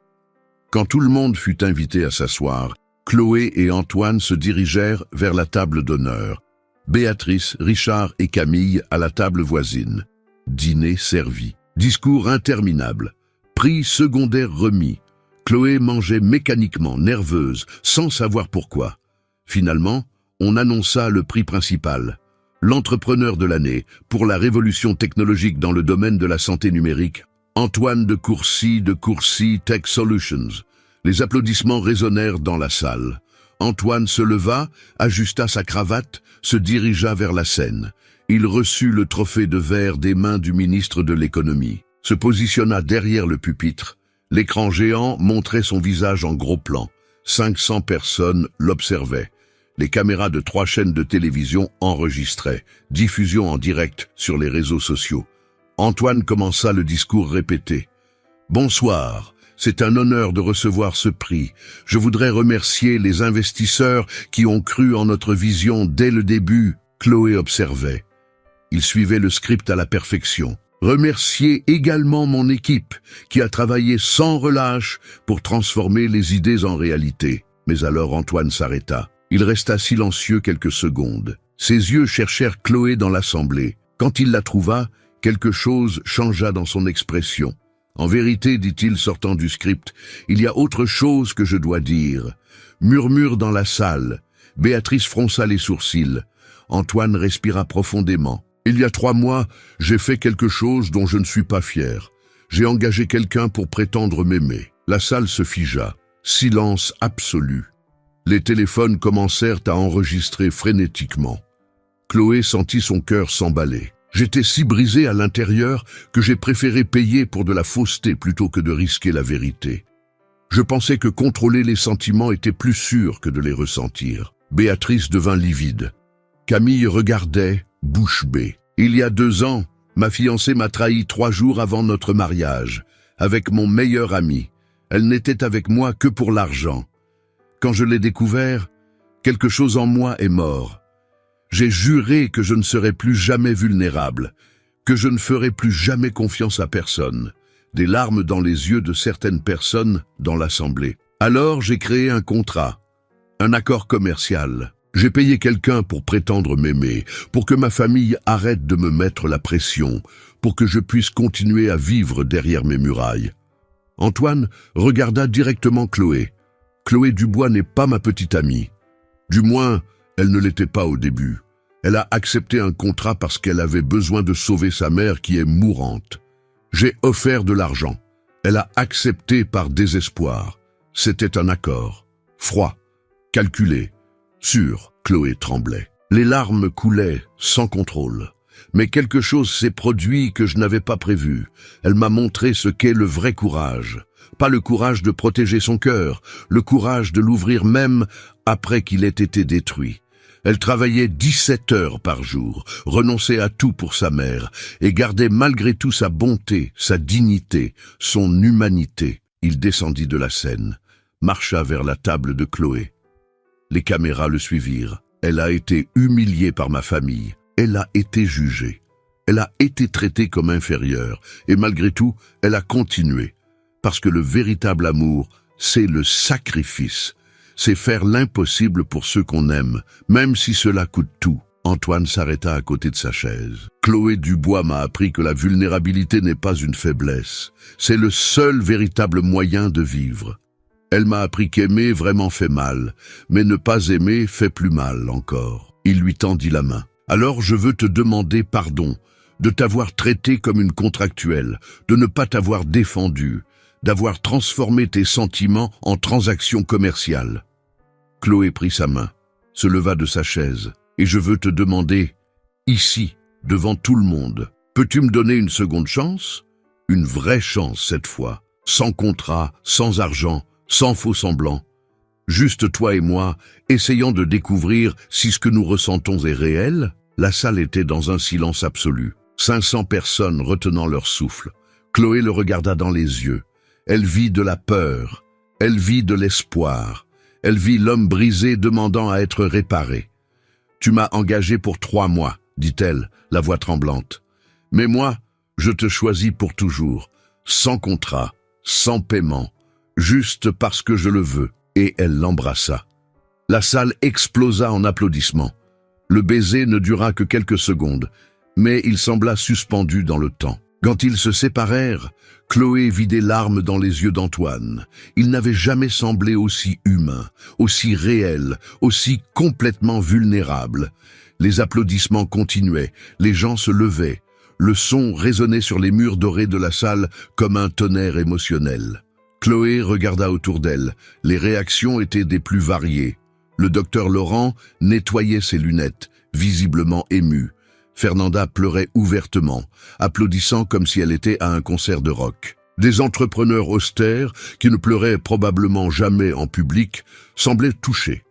Quand tout le monde fut invité à s'asseoir, Chloé et Antoine se dirigèrent vers la table d'honneur. Béatrice, Richard et Camille à la table voisine. Dîner servi. Discours interminable. Prix secondaire remis. Chloé mangeait mécaniquement, nerveuse, sans savoir pourquoi. Finalement, on annonça le prix principal. L'entrepreneur de l'année pour la révolution technologique dans le domaine de la santé numérique, Antoine de Courcy Tech Solutions. Les applaudissements résonnèrent dans la salle. Antoine se leva, ajusta sa cravate, se dirigea vers la scène. Il reçut le trophée de verre des mains du ministre de l'économie, se positionna derrière le pupitre. L'écran géant montrait son visage en gros plan. 500 personnes l'observaient. Les caméras de 3 chaînes de télévision enregistraient. Diffusion en direct sur les réseaux sociaux. Antoine commença le discours répété. « Bonsoir, c'est un honneur de recevoir ce prix. Je voudrais remercier les investisseurs qui ont cru en notre vision dès le début. » Chloé observait. Il suivait le script à la perfection. Remercier également mon équipe qui a travaillé sans relâche pour transformer les idées en réalité. Mais alors Antoine s'arrêta. Il resta silencieux quelques secondes. Ses yeux cherchèrent Chloé dans l'assemblée. Quand il la trouva, quelque chose changea dans son expression. En vérité, dit-il sortant du script, il y a autre chose que je dois dire. Murmure dans la salle. Béatrice fronça les sourcils. Antoine respira profondément. Il y a 3 mois, j'ai fait quelque chose dont je ne suis pas fier. J'ai engagé quelqu'un pour prétendre m'aimer. La salle se figea. Silence absolu. Les téléphones commencèrent à enregistrer frénétiquement. Chloé sentit son cœur s'emballer. J'étais si brisé à l'intérieur que j'ai préféré payer pour de la fausseté plutôt que de risquer la vérité. Je pensais que contrôler les sentiments était plus sûr que de les ressentir. Béatrice devint livide. Camille regardait, bouche bée. Il y a 2 ans, ma fiancée m'a trahi 3 jours avant notre mariage, avec mon meilleur ami. Elle n'était avec moi que pour l'argent. Quand je l'ai découvert, quelque chose en moi est mort. J'ai juré que je ne serais plus jamais vulnérable, que je ne ferais plus jamais confiance à personne. Des larmes dans les yeux de certaines personnes dans l'assemblée. Alors j'ai créé un contrat, un accord commercial. J'ai payé quelqu'un pour prétendre m'aimer, pour que ma famille arrête de me mettre la pression, pour que je puisse continuer à vivre derrière mes murailles. Antoine regarda directement Chloé. Chloé Dubois n'est pas ma petite amie. Du moins, elle ne l'était pas au début. Elle a accepté un contrat parce qu'elle avait besoin de sauver sa mère qui est mourante. J'ai offert de l'argent. Elle a accepté par désespoir. C'était un accord. Froid, calculé. Sûr, Chloé tremblait. Les larmes coulaient, sans contrôle. Mais quelque chose s'est produit que je n'avais pas prévu. Elle m'a montré ce qu'est le vrai courage. Pas le courage de protéger son cœur, le courage de l'ouvrir même après qu'il ait été détruit. Elle travaillait 17 heures par jour, renonçait à tout pour sa mère, et gardait malgré tout sa bonté, sa dignité, son humanité. Il descendit de la scène, marcha vers la table de Chloé. Les caméras le suivirent. Elle a été humiliée par ma famille. Elle a été jugée. Elle a été traitée comme inférieure. Et malgré tout, elle a continué. Parce que le véritable amour, c'est le sacrifice. C'est faire l'impossible pour ceux qu'on aime, même si cela coûte tout. Antoine s'arrêta à côté de sa chaise. Chloé Dubois m'a appris que la vulnérabilité n'est pas une faiblesse. C'est le seul véritable moyen de vivre. Elle m'a appris qu'aimer vraiment fait mal, mais ne pas aimer fait plus mal encore. Il lui tendit la main. Alors je veux te demander pardon, de t'avoir traité comme une contractuelle, de ne pas t'avoir défendu, d'avoir transformé tes sentiments en transactions commerciales. Chloé prit sa main, se leva de sa chaise, et je veux te demander, ici, devant tout le monde, peux-tu me donner une seconde chance? Une vraie chance cette fois, sans contrat, sans argent, sans faux semblants. Juste toi et moi, essayant de découvrir si ce que nous ressentons est réel. La salle était dans un silence absolu. 500 personnes retenant leur souffle. Chloé le regarda dans les yeux. Elle vit de la peur. Elle vit de l'espoir. Elle vit l'homme brisé demandant à être réparé. « Tu m'as engagé pour 3 mois, dit-elle, la voix tremblante. Mais moi, je te choisis pour toujours, sans contrat, sans paiement, juste parce que je le veux. » Et elle l'embrassa. La salle explosa en applaudissements. Le baiser ne dura que quelques secondes, mais il sembla suspendu dans le temps. Quand ils se séparèrent, Chloé vit des larmes dans les yeux d'Antoine. Il n'avait jamais semblé aussi humain, aussi réel, aussi complètement vulnérable. Les applaudissements continuaient, les gens se levaient. Le son résonnait sur les murs dorés de la salle comme un tonnerre émotionnel. Chloé regarda autour d'elle. Les réactions étaient des plus variées. Le docteur Laurent nettoyait ses lunettes, visiblement ému. Fernanda pleurait ouvertement, applaudissant comme si elle était à un concert de rock. Des entrepreneurs austères, qui ne pleuraient probablement jamais en public, semblaient touchés.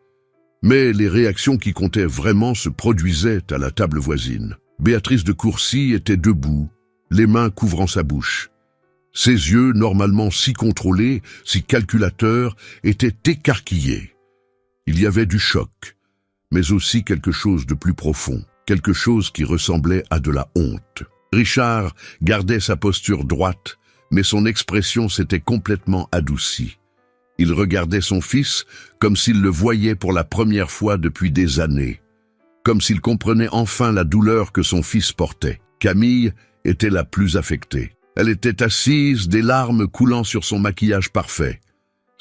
Mais les réactions qui comptaient vraiment se produisaient à la table voisine. Béatrice de Courcy était debout, les mains couvrant sa bouche. Ses yeux, normalement si contrôlés, si calculateurs, étaient écarquillés. Il y avait du choc, mais aussi quelque chose de plus profond. Quelque chose qui ressemblait à de la honte. Richard gardait sa posture droite, mais son expression s'était complètement adoucie. Il regardait son fils comme s'il le voyait pour la première fois depuis des années, comme s'il comprenait enfin la douleur que son fils portait. Camille était la plus affectée. Elle était assise, des larmes coulant sur son maquillage parfait.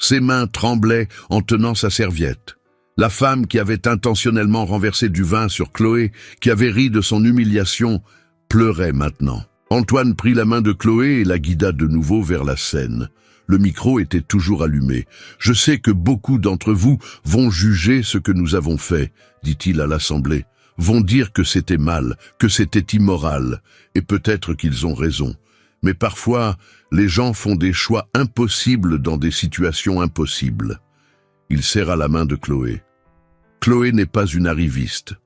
Ses mains tremblaient en tenant sa serviette. La femme qui avait intentionnellement renversé du vin sur Chloé, qui avait ri de son humiliation, pleurait maintenant. Antoine prit la main de Chloé et la guida de nouveau vers la scène. Le micro était toujours allumé. « Je sais que beaucoup d'entre vous vont juger ce que nous avons fait, » dit-il à l'Assemblée. « Vont dire que c'était mal, que c'était immoral, et peut-être qu'ils ont raison. Mais parfois, les gens font des choix impossibles dans des situations impossibles. » Il serra la main de Chloé. Chloé n'est pas une arriviste.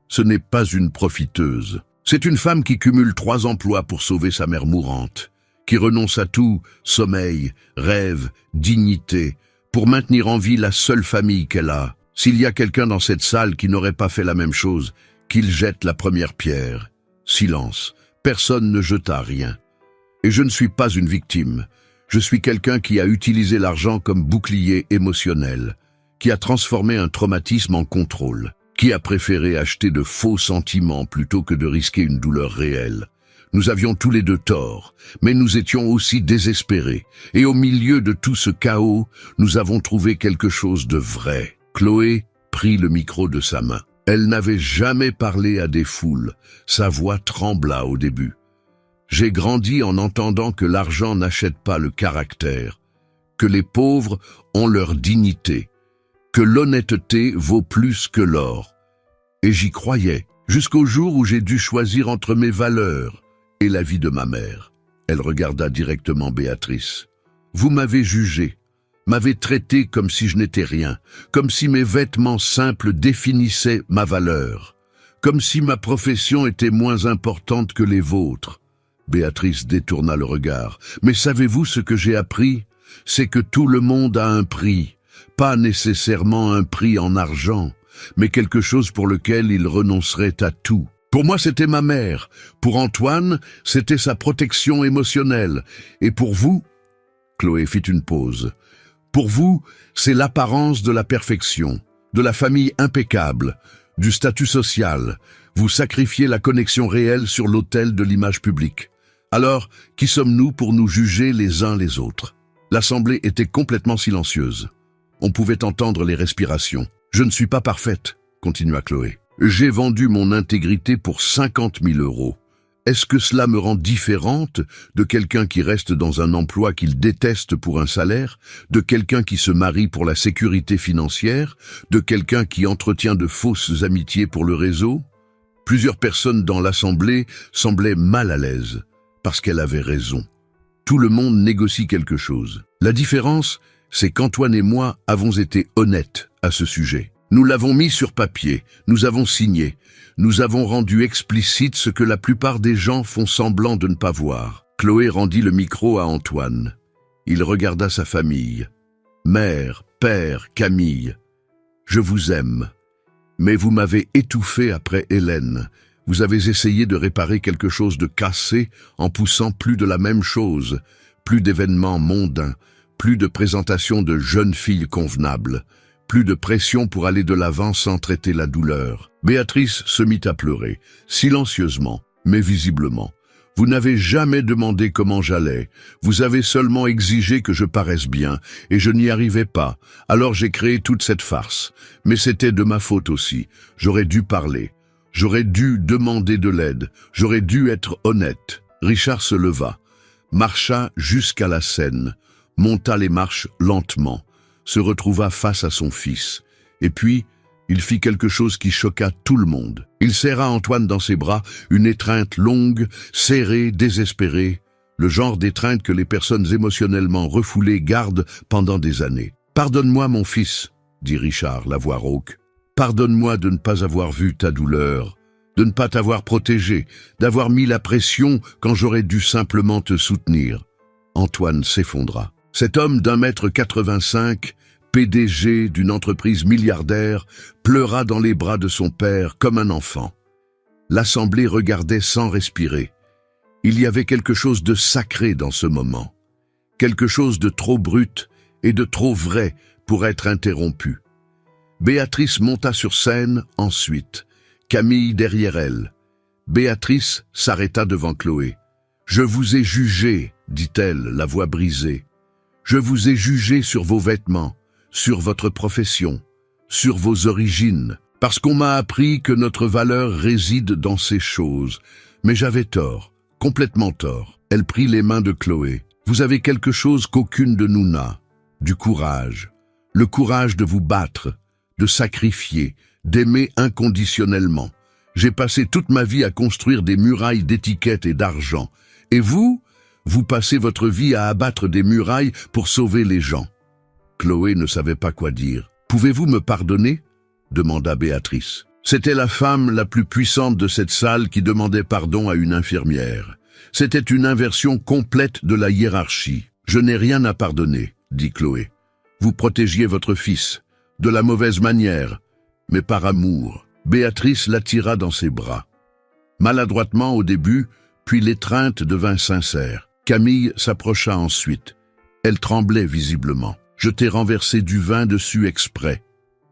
Ce n'est pas une profiteuse. C'est une femme qui cumule 3 emplois pour sauver sa mère mourante, qui renonce à tout, sommeil, rêve, dignité, pour maintenir en vie la seule famille qu'elle a. S'il y a quelqu'un dans cette salle qui n'aurait pas fait la même chose, qu'il jette la première pierre. Silence. Personne ne jeta rien. Et je ne suis pas une victime. Je suis quelqu'un qui a utilisé l'argent comme bouclier émotionnel, qui a transformé un traumatisme en contrôle, qui a préféré acheter de faux sentiments plutôt que de risquer une douleur réelle. Nous avions tous les deux tort, mais nous étions aussi désespérés. Et au milieu de tout ce chaos, nous avons trouvé quelque chose de vrai. Chloé prit le micro de sa main. Elle n'avait jamais parlé à des foules. Sa voix trembla au début. J'ai grandi en entendant que l'argent n'achète pas le caractère, que les pauvres ont leur dignité, que l'honnêteté vaut plus que l'or. Et j'y croyais, jusqu'au jour où j'ai dû choisir entre mes valeurs et la vie de ma mère. Elle regarda directement Béatrice. Vous m'avez jugé, m'avez traité comme si je n'étais rien, comme si mes vêtements simples définissaient ma valeur, comme si ma profession était moins importante que les vôtres. Béatrice détourna le regard. Mais savez-vous ce que j'ai appris? C'est que tout le monde a un prix, pas nécessairement un prix en argent, mais quelque chose pour lequel il renoncerait à tout. Pour moi, c'était ma mère. Pour Antoine, c'était sa protection émotionnelle. Et pour vous, Chloé fit une pause. Pour vous, c'est l'apparence de la perfection, de la famille impeccable, du statut social. Vous sacrifiez la connexion réelle sur l'autel de l'image publique. Alors, qui sommes-nous pour nous juger les uns les autres? L'assemblée était complètement silencieuse. On pouvait entendre les respirations. « Je ne suis pas parfaite », continua Chloé. « J'ai vendu mon intégrité pour 50 000 €. Est-ce que cela me rend différente de quelqu'un qui reste dans un emploi qu'il déteste pour un salaire, de quelqu'un qui se marie pour la sécurité financière, de quelqu'un qui entretient de fausses amitiés pour le réseau ?» Plusieurs personnes dans l'assemblée semblaient mal à l'aise, parce qu'elle avait raison. Tout le monde négocie quelque chose. La différence, c'est qu'Antoine et moi avons été honnêtes à ce sujet. Nous l'avons mis sur papier, nous avons signé, nous avons rendu explicite ce que la plupart des gens font semblant de ne pas voir. Chloé rendit le micro à Antoine. Il regarda sa famille. Mère, père, Camille, je vous aime. Mais vous m'avez étouffé après Hélène. Vous avez essayé de réparer quelque chose de cassé en poussant plus de la même chose, plus d'événements mondains, plus de présentations de jeunes filles convenables, plus de pression pour aller de l'avant sans traiter la douleur. Béatrice se mit à pleurer, silencieusement, mais visiblement. Vous n'avez jamais demandé comment j'allais. Vous avez seulement exigé que je paraisse bien, et je n'y arrivais pas. Alors j'ai créé toute cette farce. Mais c'était de ma faute aussi. J'aurais dû parler. J'aurais dû demander de l'aide. J'aurais dû être honnête. Richard se leva, marcha jusqu'à la scène, monta les marches lentement, se retrouva face à son fils. Et puis, il fit quelque chose qui choqua tout le monde. Il serra Antoine dans ses bras, une étreinte longue, serrée, désespérée, le genre d'étreinte que les personnes émotionnellement refoulées gardent pendant des années. « Pardonne-moi, mon fils, » dit Richard, la voix rauque. « Pardonne-moi de ne pas avoir vu ta douleur, de ne pas t'avoir protégé, d'avoir mis la pression quand j'aurais dû simplement te soutenir. » Antoine s'effondra. Cet homme d'1,85 m, PDG d'une entreprise milliardaire, pleura dans les bras de son père comme un enfant. L'assemblée regardait sans respirer. Il y avait quelque chose de sacré dans ce moment, quelque chose de trop brut et de trop vrai pour être interrompu. Béatrice monta sur scène ensuite, Camille derrière elle. Béatrice s'arrêta devant Chloé. « Je vous ai jugé, dit-elle, la voix brisée. Je vous ai jugé sur vos vêtements, sur votre profession, sur vos origines, parce qu'on m'a appris que notre valeur réside dans ces choses. Mais j'avais tort, complètement tort. » Elle prit les mains de Chloé. « Vous avez quelque chose qu'aucune de nous n'a, du courage. Le courage de vous battre, de sacrifier, d'aimer inconditionnellement. J'ai passé toute ma vie à construire des murailles d'étiquettes et d'argent. Et vous, vous passez votre vie à abattre des murailles pour sauver les gens. » Chloé ne savait pas quoi dire. « Pouvez-vous me pardonner ?» demanda Béatrice. C'était la femme la plus puissante de cette salle qui demandait pardon à une infirmière. C'était une inversion complète de la hiérarchie. « Je n'ai rien à pardonner, » dit Chloé. « Vous protégiez votre fils, de la mauvaise manière, mais par amour. » Béatrice l'attira dans ses bras. Maladroitement au début, puis l'étreinte devint sincère. Camille s'approcha ensuite. Elle tremblait visiblement. « Je t'ai renversé du vin dessus exprès, »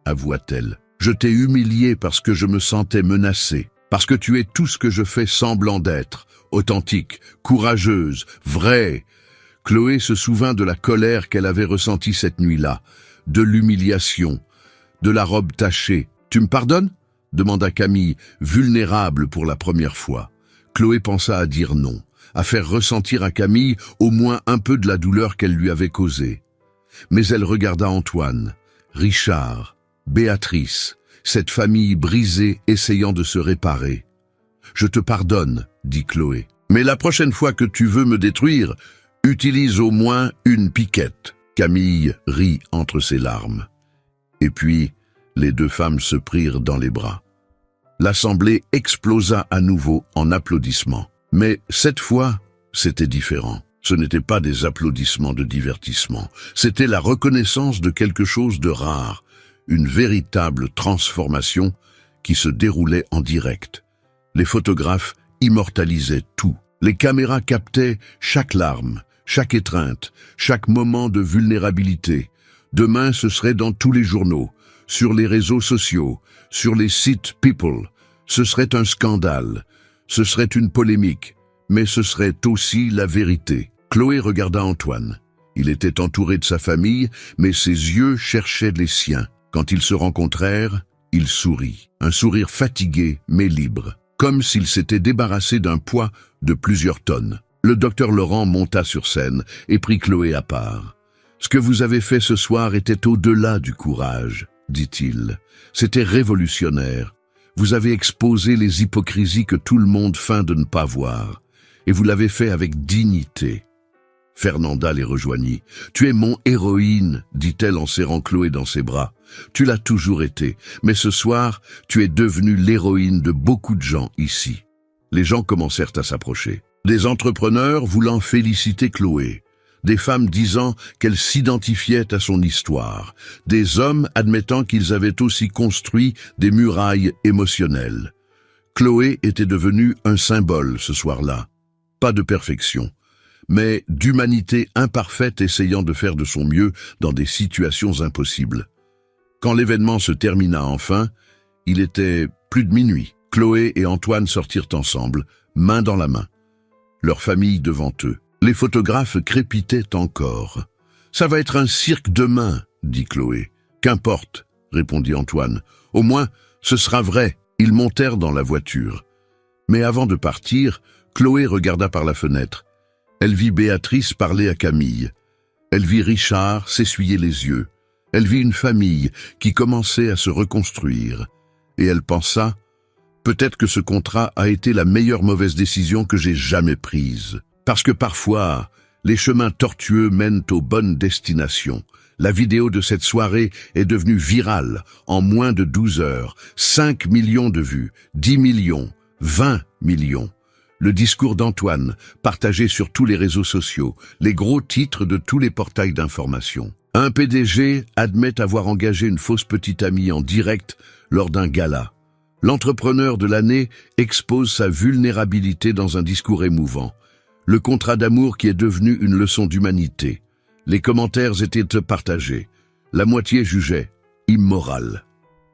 avoua-t-elle. « Je t'ai humilié parce que je me sentais menacée, parce que tu es tout ce que je fais semblant d'être, authentique, courageuse, vraie. » Chloé se souvint de la colère qu'elle avait ressentie cette nuit-là, de l'humiliation, de la robe tachée. « Tu me pardonnes ?» demanda Camille, vulnérable pour la première fois. Chloé pensa à dire non, à faire ressentir à Camille au moins un peu de la douleur qu'elle lui avait causée. Mais elle regarda Antoine, Richard, Béatrice, cette famille brisée essayant de se réparer. « Je te pardonne, » dit Chloé. « Mais la prochaine fois que tu veux me détruire, utilise au moins une piquette. » Camille rit entre ses larmes. Et puis, les deux femmes se prirent dans les bras. L'assemblée explosa à nouveau en applaudissements. Mais cette fois, c'était différent. Ce n'étaient pas des applaudissements de divertissement. C'était la reconnaissance de quelque chose de rare, une véritable transformation qui se déroulait en direct. Les photographes immortalisaient tout. Les caméras captaient chaque larme, chaque étreinte, chaque moment de vulnérabilité. Demain, ce serait dans tous les journaux, sur les réseaux sociaux, sur les sites People. Ce serait un scandale, ce serait une polémique, mais ce serait aussi la vérité. Chloé regarda Antoine. Il était entouré de sa famille, mais ses yeux cherchaient les siens. Quand ils se rencontrèrent, il sourit. Un sourire fatigué, mais libre, comme s'il s'était débarrassé d'un poids de plusieurs tonnes. Le docteur Laurent monta sur scène et prit Chloé à part. « Ce que vous avez fait ce soir était au-delà du courage, » dit-il. « C'était révolutionnaire. Vous avez exposé les hypocrisies que tout le monde feint de ne pas voir, et vous l'avez fait avec dignité. » Fernanda les rejoignit. « Tu es mon héroïne, » dit-elle en serrant Chloé dans ses bras. « Tu l'as toujours été, mais ce soir, tu es devenue l'héroïne de beaucoup de gens ici. » Les gens commencèrent à s'approcher. Des entrepreneurs voulant féliciter Chloé, des femmes disant qu'elles s'identifiaient à son histoire, des hommes admettant qu'ils avaient aussi construit des murailles émotionnelles. Chloé était devenue un symbole ce soir-là. Pas de perfection, mais d'humanité imparfaite essayant de faire de son mieux dans des situations impossibles. Quand l'événement se termina enfin, il était plus de minuit. Chloé et Antoine sortirent ensemble, main dans la main. Leur famille devant eux. Les photographes crépitaient encore. « Ça va être un cirque demain, » dit Chloé. « Qu'importe, » répondit Antoine. « Au moins, ce sera vrai. » Ils montèrent dans la voiture. Mais avant de partir, Chloé regarda par la fenêtre. Elle vit Béatrice parler à Camille. Elle vit Richard s'essuyer les yeux. Elle vit une famille qui commençait à se reconstruire. Et elle pensa, peut-être que ce contrat a été la meilleure mauvaise décision que j'ai jamais prise. Parce que parfois, les chemins tortueux mènent aux bonnes destinations. La vidéo de cette soirée est devenue virale en moins de 12 heures. 5 millions de vues, 10 millions, 20 millions. Le discours d'Antoine, partagé sur tous les réseaux sociaux, les gros titres de tous les portails d'information. Un PDG admet avoir engagé une fausse petite amie en direct lors d'un gala. L'entrepreneur de l'année expose sa vulnérabilité dans un discours émouvant. Le contrat d'amour qui est devenu une leçon d'humanité. Les commentaires étaient partagés. La moitié jugeait immoral.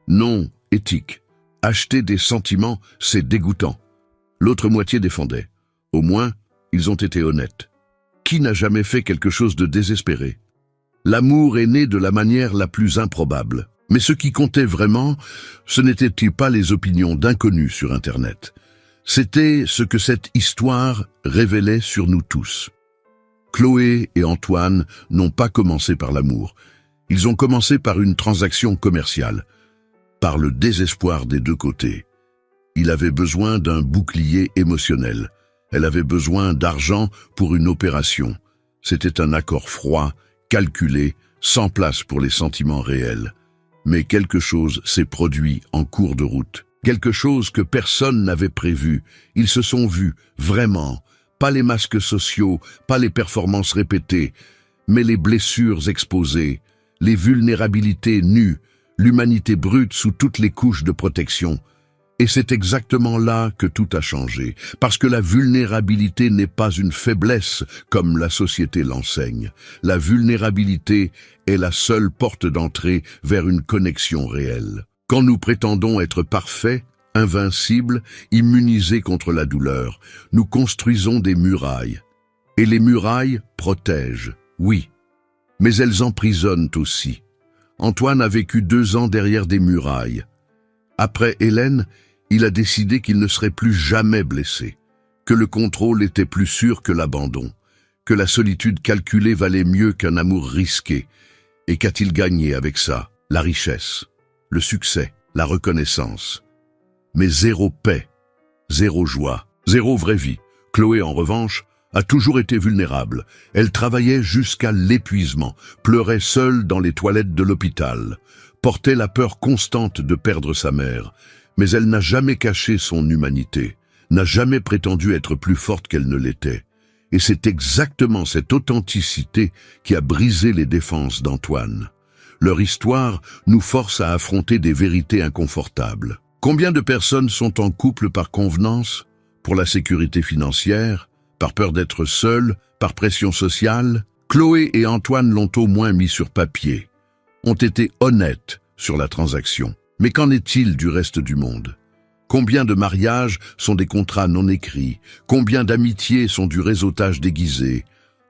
Non éthique. Acheter des sentiments, c'est dégoûtant. L'autre moitié défendait. Au moins, ils ont été honnêtes. Qui n'a jamais fait quelque chose de désespéré? L'amour est né de la manière la plus improbable. Mais ce qui comptait vraiment, ce n'était-il pas les opinions d'inconnus sur Internet. C'était ce que cette histoire révélait sur nous tous. Chloé et Antoine n'ont pas commencé par l'amour. Ils ont commencé par une transaction commerciale, par le désespoir des deux côtés. Il avait besoin d'un bouclier émotionnel. Elle avait besoin d'argent pour une opération. C'était un accord froid, calculé, sans place pour les sentiments réels. Mais quelque chose s'est produit en cours de route. Quelque chose que personne n'avait prévu. Ils se sont vus, vraiment. Pas les masques sociaux, pas les performances répétées, mais les blessures exposées, les vulnérabilités nues, l'humanité brute sous toutes les couches de protection. Et c'est exactement là que tout a changé, parce que la vulnérabilité n'est pas une faiblesse comme la société l'enseigne. La vulnérabilité est la seule porte d'entrée vers une connexion réelle. Quand nous prétendons être parfaits, invincibles, immunisés contre la douleur, nous construisons des murailles. Et les murailles protègent, oui, mais elles emprisonnent aussi. Antoine a vécu 2 ans derrière des murailles. Après Hélène, il a décidé qu'il ne serait plus jamais blessé, que le contrôle était plus sûr que l'abandon, que la solitude calculée valait mieux qu'un amour risqué. Et qu'a-t-il gagné avec ça? La richesse, le succès, la reconnaissance. Mais zéro paix, zéro joie, zéro vraie vie. Chloé, en revanche, a toujours été vulnérable. Elle travaillait jusqu'à l'épuisement, pleurait seule dans les toilettes de l'hôpital, portait la peur constante de perdre sa mère. Mais elle n'a jamais caché son humanité, n'a jamais prétendu être plus forte qu'elle ne l'était. Et c'est exactement cette authenticité qui a brisé les défenses d'Antoine. Leur histoire nous force à affronter des vérités inconfortables. Combien de personnes sont en couple par convenance, pour la sécurité financière, par peur d'être seules, par pression sociale? Chloé et Antoine l'ont au moins mis sur papier, ont été honnêtes sur la transaction. Mais qu'en est-il du reste du monde? Combien de mariages sont des contrats non écrits? Combien d'amitiés sont du réseautage déguisé?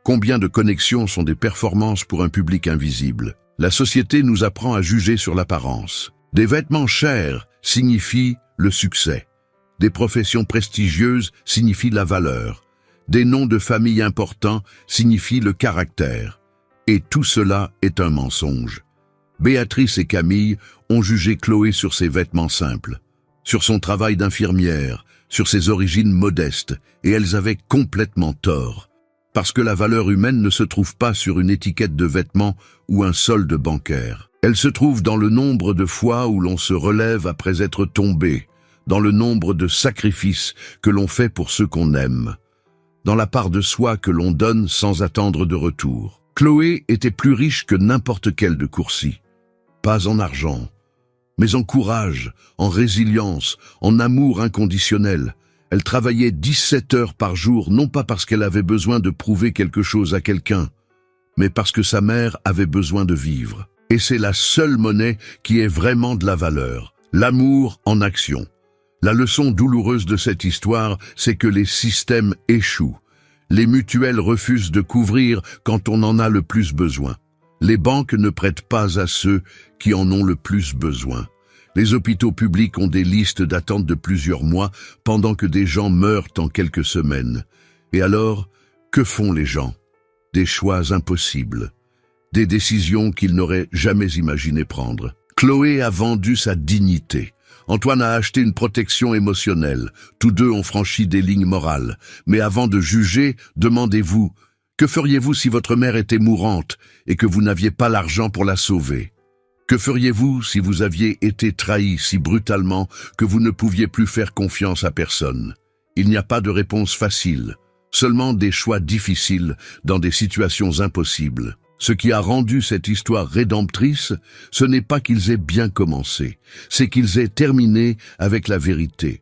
Combien de connexions sont des performances pour un public invisible? La société nous apprend à juger sur l'apparence. Des vêtements chers signifient le succès. Des professions prestigieuses signifient la valeur. Des noms de famille importants signifient le caractère. Et tout cela est un mensonge. Béatrice et Camille ont jugé Chloé sur ses vêtements simples, sur son travail d'infirmière, sur ses origines modestes, et elles avaient complètement tort. Parce que la valeur humaine ne se trouve pas sur une étiquette de vêtements ou un solde bancaire. Elle se trouve dans le nombre de fois où l'on se relève après être tombé, dans le nombre de sacrifices que l'on fait pour ceux qu'on aime, dans la part de soi que l'on donne sans attendre de retour. Chloé était plus riche que n'importe quel de Courcy. Pas en argent, mais en courage, en résilience, en amour inconditionnel. Elle travaillait 17 heures par jour, non pas parce qu'elle avait besoin de prouver quelque chose à quelqu'un, mais parce que sa mère avait besoin de vivre. Et c'est la seule monnaie qui ait vraiment de la valeur. L'amour en action. La leçon douloureuse de cette histoire, c'est que les systèmes échouent. Les mutuelles refusent de couvrir quand on en a le plus besoin. Les banques ne prêtent pas à ceux qui en ont le plus besoin. Les hôpitaux publics ont des listes d'attente de plusieurs mois pendant que des gens meurent en quelques semaines. Et alors, que font les gens? Des choix impossibles. Des décisions qu'ils n'auraient jamais imaginé prendre. Chloé a vendu sa dignité. Antoine a acheté une protection émotionnelle. Tous deux ont franchi des lignes morales. Mais avant de juger, demandez-vous, que feriez-vous si votre mère était mourante et que vous n'aviez pas l'argent pour la sauver? Que feriez-vous si vous aviez été trahi si brutalement que vous ne pouviez plus faire confiance à personne? Il n'y a pas de réponse facile, seulement des choix difficiles dans des situations impossibles. Ce qui a rendu cette histoire rédemptrice, ce n'est pas qu'ils aient bien commencé, c'est qu'ils aient terminé avec la vérité.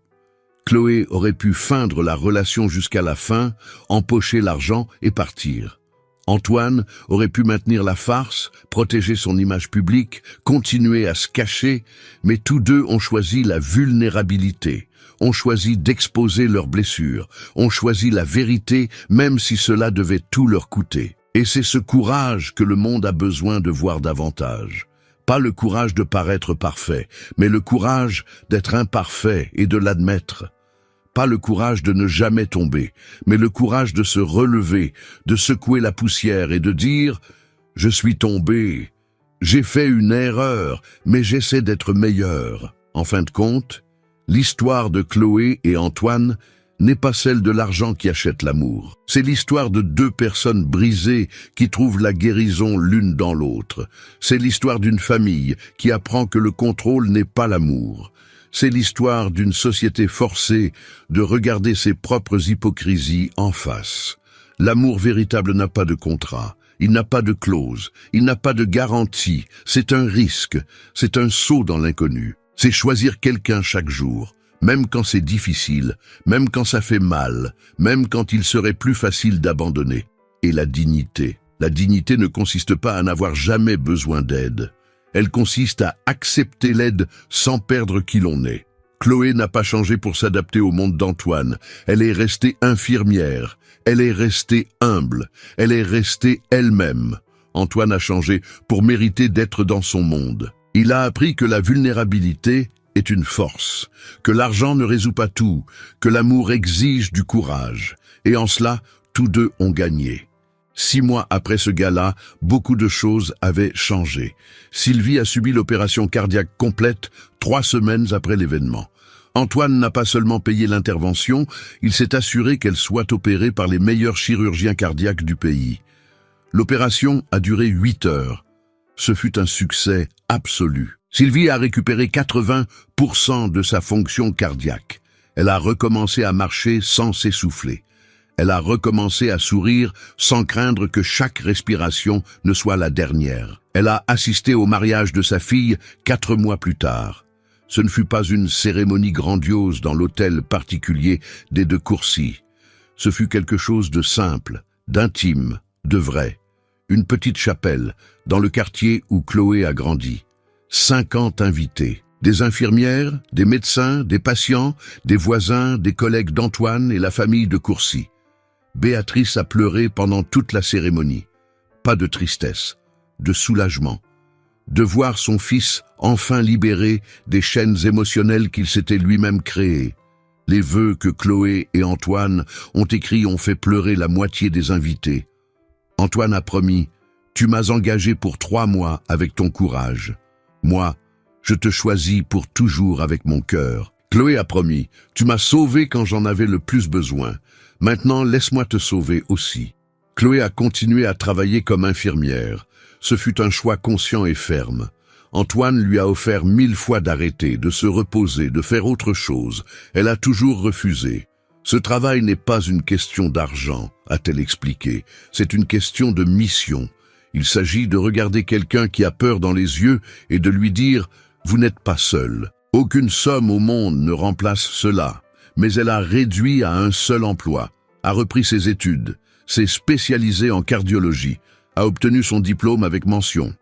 Chloé aurait pu feindre la relation jusqu'à la fin, empocher l'argent et partir. Antoine aurait pu maintenir la farce, protéger son image publique, continuer à se cacher, mais tous deux ont choisi la vulnérabilité, ont choisi d'exposer leurs blessures, ont choisi la vérité même si cela devait tout leur coûter. Et c'est ce courage que le monde a besoin de voir davantage. Pas le courage de paraître parfait, mais le courage d'être imparfait et de l'admettre. Pas le courage de ne jamais tomber, mais le courage de se relever, de secouer la poussière et de dire « Je suis tombé, j'ai fait une erreur, mais j'essaie d'être meilleur ». En fin de compte, l'histoire de Chloé et Antoine n'est pas celle de l'argent qui achète l'amour. C'est l'histoire de deux personnes brisées qui trouvent la guérison l'une dans l'autre. C'est l'histoire d'une famille qui apprend que le contrôle n'est pas l'amour. C'est l'histoire d'une société forcée de regarder ses propres hypocrisies en face. L'amour véritable n'a pas de contrat, il n'a pas de clause, il n'a pas de garantie, c'est un risque, c'est un saut dans l'inconnu. C'est choisir quelqu'un chaque jour, même quand c'est difficile, même quand ça fait mal, même quand il serait plus facile d'abandonner. Et la dignité. La dignité ne consiste pas à n'avoir jamais besoin d'aide. Elle consiste à accepter l'aide sans perdre qui l'on est. Chloé n'a pas changé pour s'adapter au monde d'Antoine. Elle est restée infirmière. Elle est restée humble. Elle est restée elle-même. Antoine a changé pour mériter d'être dans son monde. Il a appris que la vulnérabilité est une force, que l'argent ne résout pas tout, que l'amour exige du courage. Et en cela, tous deux ont gagné. 6 mois après ce gala, beaucoup de choses avaient changé. Sylvie a subi l'opération cardiaque complète 3 semaines après l'événement. Antoine n'a pas seulement payé l'intervention, il s'est assuré qu'elle soit opérée par les meilleurs chirurgiens cardiaques du pays. L'opération a duré 8 heures. Ce fut un succès absolu. Sylvie a récupéré 80% de sa fonction cardiaque. Elle a recommencé à marcher sans s'essouffler. Elle a recommencé à sourire sans craindre que chaque respiration ne soit la dernière. Elle a assisté au mariage de sa fille 4 mois plus tard. Ce ne fut pas une cérémonie grandiose dans l'hôtel particulier des De Courcy. Ce fut quelque chose de simple, d'intime, de vrai. Une petite chapelle, dans le quartier où Chloé a grandi. 50 invités. Des infirmières, des médecins, des patients, des voisins, des collègues d'Antoine et la famille de Courcy. Béatrice a pleuré pendant toute la cérémonie. Pas de tristesse, de soulagement. De voir son fils enfin libéré des chaînes émotionnelles qu'il s'était lui-même créées. Les vœux que Chloé et Antoine ont écrits ont fait pleurer la moitié des invités. Antoine a promis « Tu m'as engagé pour 3 mois avec ton courage. Moi, je te choisis pour toujours avec mon cœur. » Chloé a promis « Tu m'as sauvé quand j'en avais le plus besoin. Maintenant, laisse-moi te sauver aussi. » Chloé a continué à travailler comme infirmière. Ce fut un choix conscient et ferme. Antoine lui a offert 1000 fois d'arrêter, de se reposer, de faire autre chose. Elle a toujours refusé. Ce travail n'est pas une question d'argent, a-t-elle expliqué. C'est une question de mission. Il s'agit de regarder quelqu'un qui a peur dans les yeux et de lui dire « Vous n'êtes pas seul ». Aucune somme au monde ne remplace cela. Mais elle a réduit à un seul emploi, a repris ses études, s'est spécialisée en cardiologie, a obtenu son diplôme avec mention.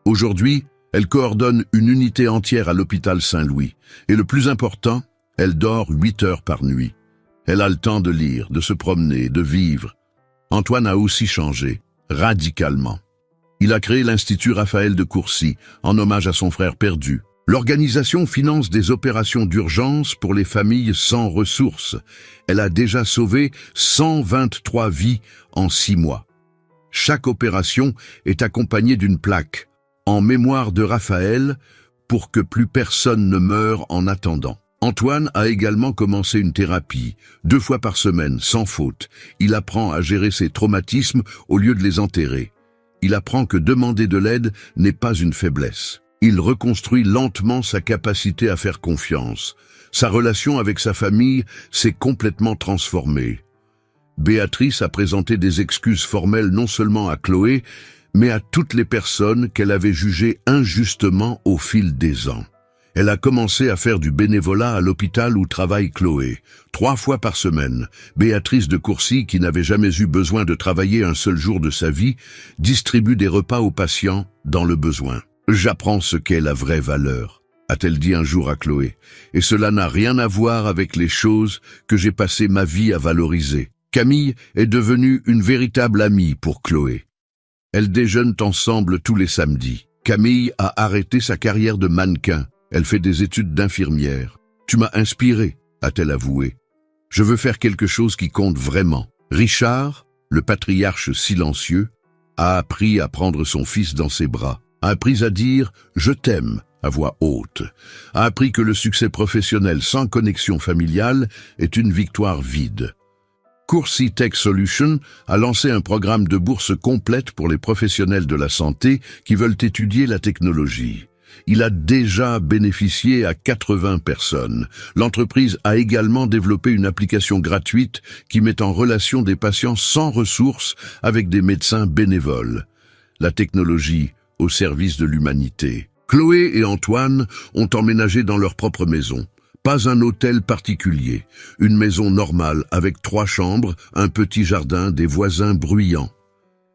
Aujourd'hui, elle coordonne une unité entière à l'hôpital Saint-Louis. Et le plus important, elle dort 8 heures par nuit. Elle a le temps de lire, de se promener, de vivre. Antoine a aussi changé, radicalement. Il a créé l'Institut Raphaël de Courcy, en hommage à son frère perdu. L'organisation finance des opérations d'urgence pour les familles sans ressources. Elle a déjà sauvé 123 vies en 6 mois. Chaque opération est accompagnée d'une plaque, en mémoire de Raphaël, pour que plus personne ne meure en attendant. Antoine a également commencé une thérapie, 2 fois par semaine, sans faute. Il apprend à gérer ses traumatismes au lieu de les enterrer. Il apprend que demander de l'aide n'est pas une faiblesse. Il reconstruit lentement sa capacité à faire confiance. Sa relation avec sa famille s'est complètement transformée. Béatrice a présenté des excuses formelles non seulement à Chloé, mais à toutes les personnes qu'elle avait jugées injustement au fil des ans. Elle a commencé à faire du bénévolat à l'hôpital où travaille Chloé. 3 fois par semaine, Béatrice de Courcy, qui n'avait jamais eu besoin de travailler un seul jour de sa vie, distribue des repas aux patients dans le besoin. « J'apprends ce qu'est la vraie valeur », a-t-elle dit un jour à Chloé, « et cela n'a rien à voir avec les choses que j'ai passé ma vie à valoriser. » Camille est devenue une véritable amie pour Chloé. Elles déjeunent ensemble tous les samedis. Camille a arrêté sa carrière de mannequin. Elle fait des études d'infirmière. « Tu m'as inspiré », a-t-elle avoué. « Je veux faire quelque chose qui compte vraiment. » Richard, le patriarche silencieux, a appris à prendre son fils dans ses bras, a appris à dire « je t'aime » à voix haute, a appris que le succès professionnel sans connexion familiale est une victoire vide. Courcy Tech Solutions a lancé un programme de bourse complète pour les professionnels de la santé qui veulent étudier la technologie. Il a déjà bénéficié à 80 personnes. L'entreprise a également développé une application gratuite qui met en relation des patients sans ressources avec des médecins bénévoles. La technologie au service de l'humanité. Chloé et Antoine ont emménagé dans leur propre maison. Pas un hôtel particulier, une maison normale avec 3 chambres, un petit jardin, des voisins bruyants.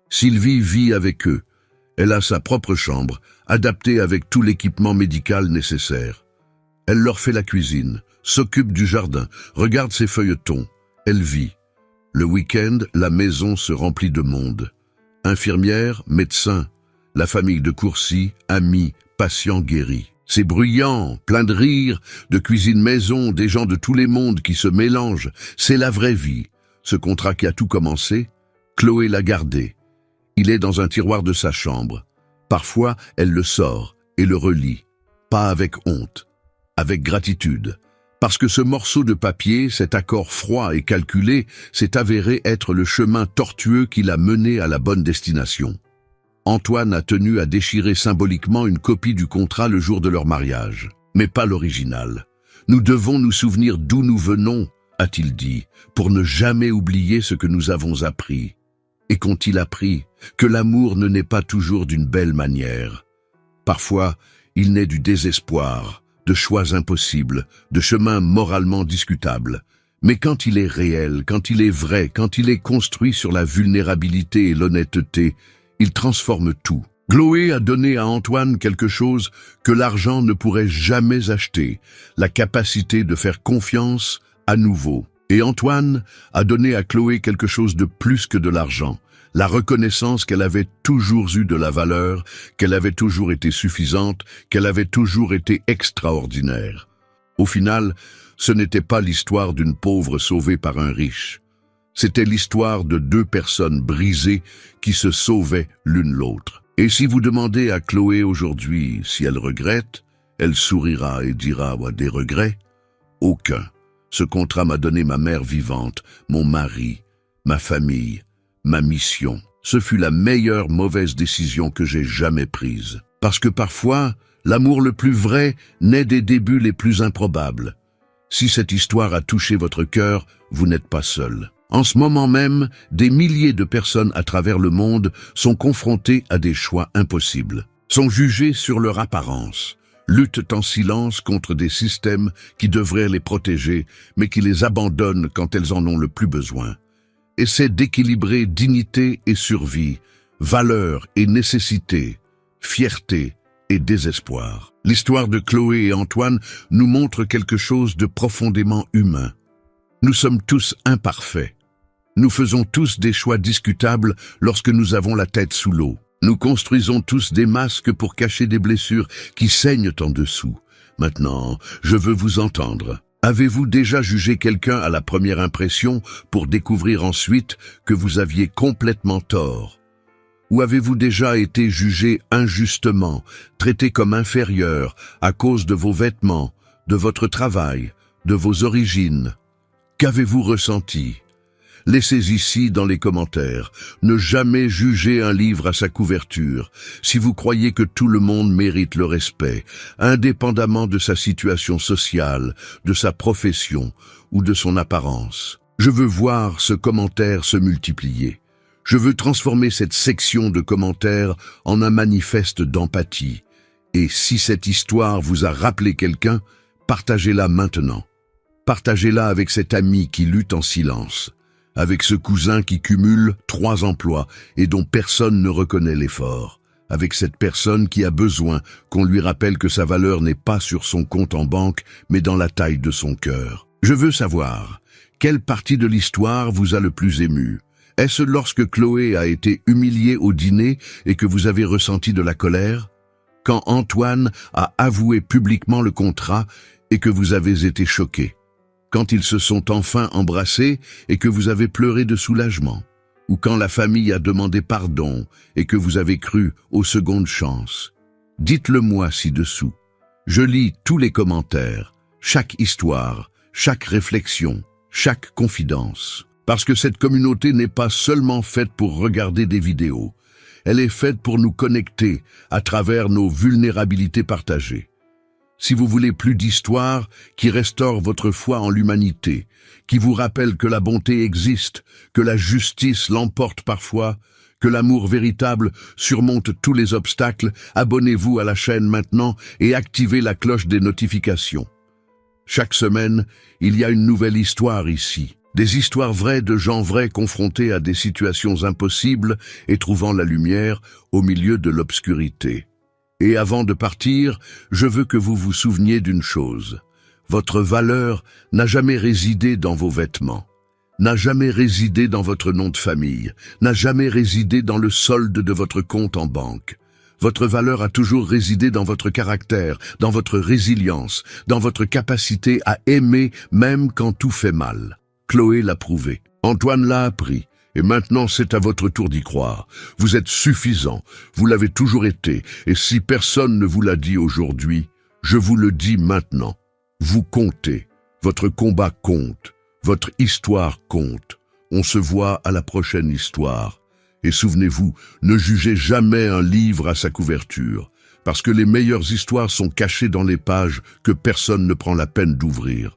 Sylvie vit avec eux. Elle a sa propre chambre, adaptée avec tout l'équipement médical nécessaire. Elle leur fait la cuisine, s'occupe du jardin, regarde ses feuilletons. Elle vit. Le week-end, la maison se remplit de monde. Infirmières, médecins, la famille de Courcy, amis, patients guéris. C'est bruyant, plein de rires, de cuisine maison, des gens de tous les mondes qui se mélangent. C'est la vraie vie. Ce contrat qui a tout commencé, Chloé l'a gardé. Il est dans un tiroir de sa chambre. Parfois, elle le sort et le relit. Pas avec honte, avec gratitude. Parce que ce morceau de papier, cet accord froid et calculé, s'est avéré être le chemin tortueux qui l'a mené à la bonne destination. Antoine a tenu à déchirer symboliquement une copie du contrat le jour de leur mariage, mais pas l'original. « Nous devons nous souvenir d'où nous venons », a-t-il dit, « pour ne jamais oublier ce que nous avons appris. » Et qu'ont-ils appris? Que l'amour ne naît pas toujours d'une belle manière. Parfois, il naît du désespoir, de choix impossibles, de chemins moralement discutables. Mais quand il est réel, quand il est vrai, quand il est construit sur la vulnérabilité et l'honnêteté, il transforme tout. Chloé a donné à Antoine quelque chose que l'argent ne pourrait jamais acheter, la capacité de faire confiance à nouveau. Et Antoine a donné à Chloé quelque chose de plus que de l'argent, la reconnaissance qu'elle avait toujours eu de la valeur, qu'elle avait toujours été suffisante, qu'elle avait toujours été extraordinaire. Au final, ce n'était pas l'histoire d'une pauvre sauvée par un riche. C'était l'histoire de 2 personnes brisées qui se sauvaient l'une l'autre. Et si vous demandez à Chloé aujourd'hui si elle regrette, elle sourira et dira « des regrets ?» Aucun. Ce contrat m'a donné ma mère vivante, mon mari, ma famille, ma mission. Ce fut la meilleure mauvaise décision que j'ai jamais prise. Parce que parfois, l'amour le plus vrai naît des débuts les plus improbables. Si cette histoire a touché votre cœur, vous n'êtes pas seul. En ce moment même, des milliers de personnes à travers le monde sont confrontées à des choix impossibles, sont jugées sur leur apparence, luttent en silence contre des systèmes qui devraient les protéger, mais qui les abandonnent quand elles en ont le plus besoin. Essaient d'équilibrer dignité et survie, valeur et nécessité. fierté et désespoir. L'histoire de Chloé et Antoine nous montre quelque chose de profondément humain. Nous sommes tous imparfaits. Nous faisons tous des choix discutables lorsque nous avons la tête sous l'eau. Nous construisons tous des masques pour cacher des blessures qui saignent en dessous. Maintenant, je veux vous entendre. Avez-vous déjà jugé quelqu'un à la première impression pour découvrir ensuite que vous aviez complètement tort? Ou avez-vous déjà été jugé injustement, traité comme inférieur à cause de vos vêtements, de votre travail, de vos origines? Qu'avez-vous ressenti? Laissez ici dans les commentaires. Ne jamais juger un livre à sa couverture. Si vous croyez que tout le monde mérite le respect, indépendamment de sa situation sociale, de sa profession ou de son apparence. Je veux voir ce commentaire se multiplier. Je veux transformer cette section de commentaires en un manifeste d'empathie. Et si cette histoire vous a rappelé quelqu'un, partagez-la maintenant. Partagez-la avec cet ami qui lutte en silence, avec ce cousin qui cumule 3 emplois et dont personne ne reconnaît l'effort, avec cette personne qui a besoin qu'on lui rappelle que sa valeur n'est pas sur son compte en banque, mais dans la taille de son cœur. Je veux savoir, quelle partie de l'histoire vous a le plus ému? Est-ce lorsque Chloé a été humiliée au dîner et que vous avez ressenti de la colère? Quand Antoine a avoué publiquement le contrat et que vous avez été choqué? Quand ils se sont enfin embrassés et que vous avez pleuré de soulagement? Ou quand la famille a demandé pardon et que vous avez cru aux secondes chances? Dites-le moi ci-dessous. Je lis tous les commentaires, chaque histoire, chaque réflexion, chaque confidence. Parce que cette communauté n'est pas seulement faite pour regarder des vidéos. Elle est faite pour nous connecter à travers nos vulnérabilités partagées. Si vous voulez plus d'histoires qui restaurent votre foi en l'humanité, qui vous rappellent que la bonté existe, que la justice l'emporte parfois, que l'amour véritable surmonte tous les obstacles, abonnez-vous à la chaîne maintenant et activez la cloche des notifications. Chaque semaine, il y a une nouvelle histoire ici. Des histoires vraies de gens vrais confrontés à des situations impossibles et trouvant la lumière au milieu de l'obscurité. Et avant de partir, je veux que vous vous souveniez d'une chose. Votre valeur n'a jamais résidé dans vos vêtements, n'a jamais résidé dans votre nom de famille, n'a jamais résidé dans le solde de votre compte en banque. Votre valeur a toujours résidé dans votre caractère, dans votre résilience, dans votre capacité à aimer même quand tout fait mal. Chloé l'a prouvé, Antoine l'a appris, et maintenant c'est à votre tour d'y croire. Vous êtes suffisant, vous l'avez toujours été, et si personne ne vous l'a dit aujourd'hui, je vous le dis maintenant. Vous comptez, votre combat compte, votre histoire compte. On se voit à la prochaine histoire. Et souvenez-vous, ne jugez jamais un livre à sa couverture, parce que les meilleures histoires sont cachées dans les pages que personne ne prend la peine d'ouvrir.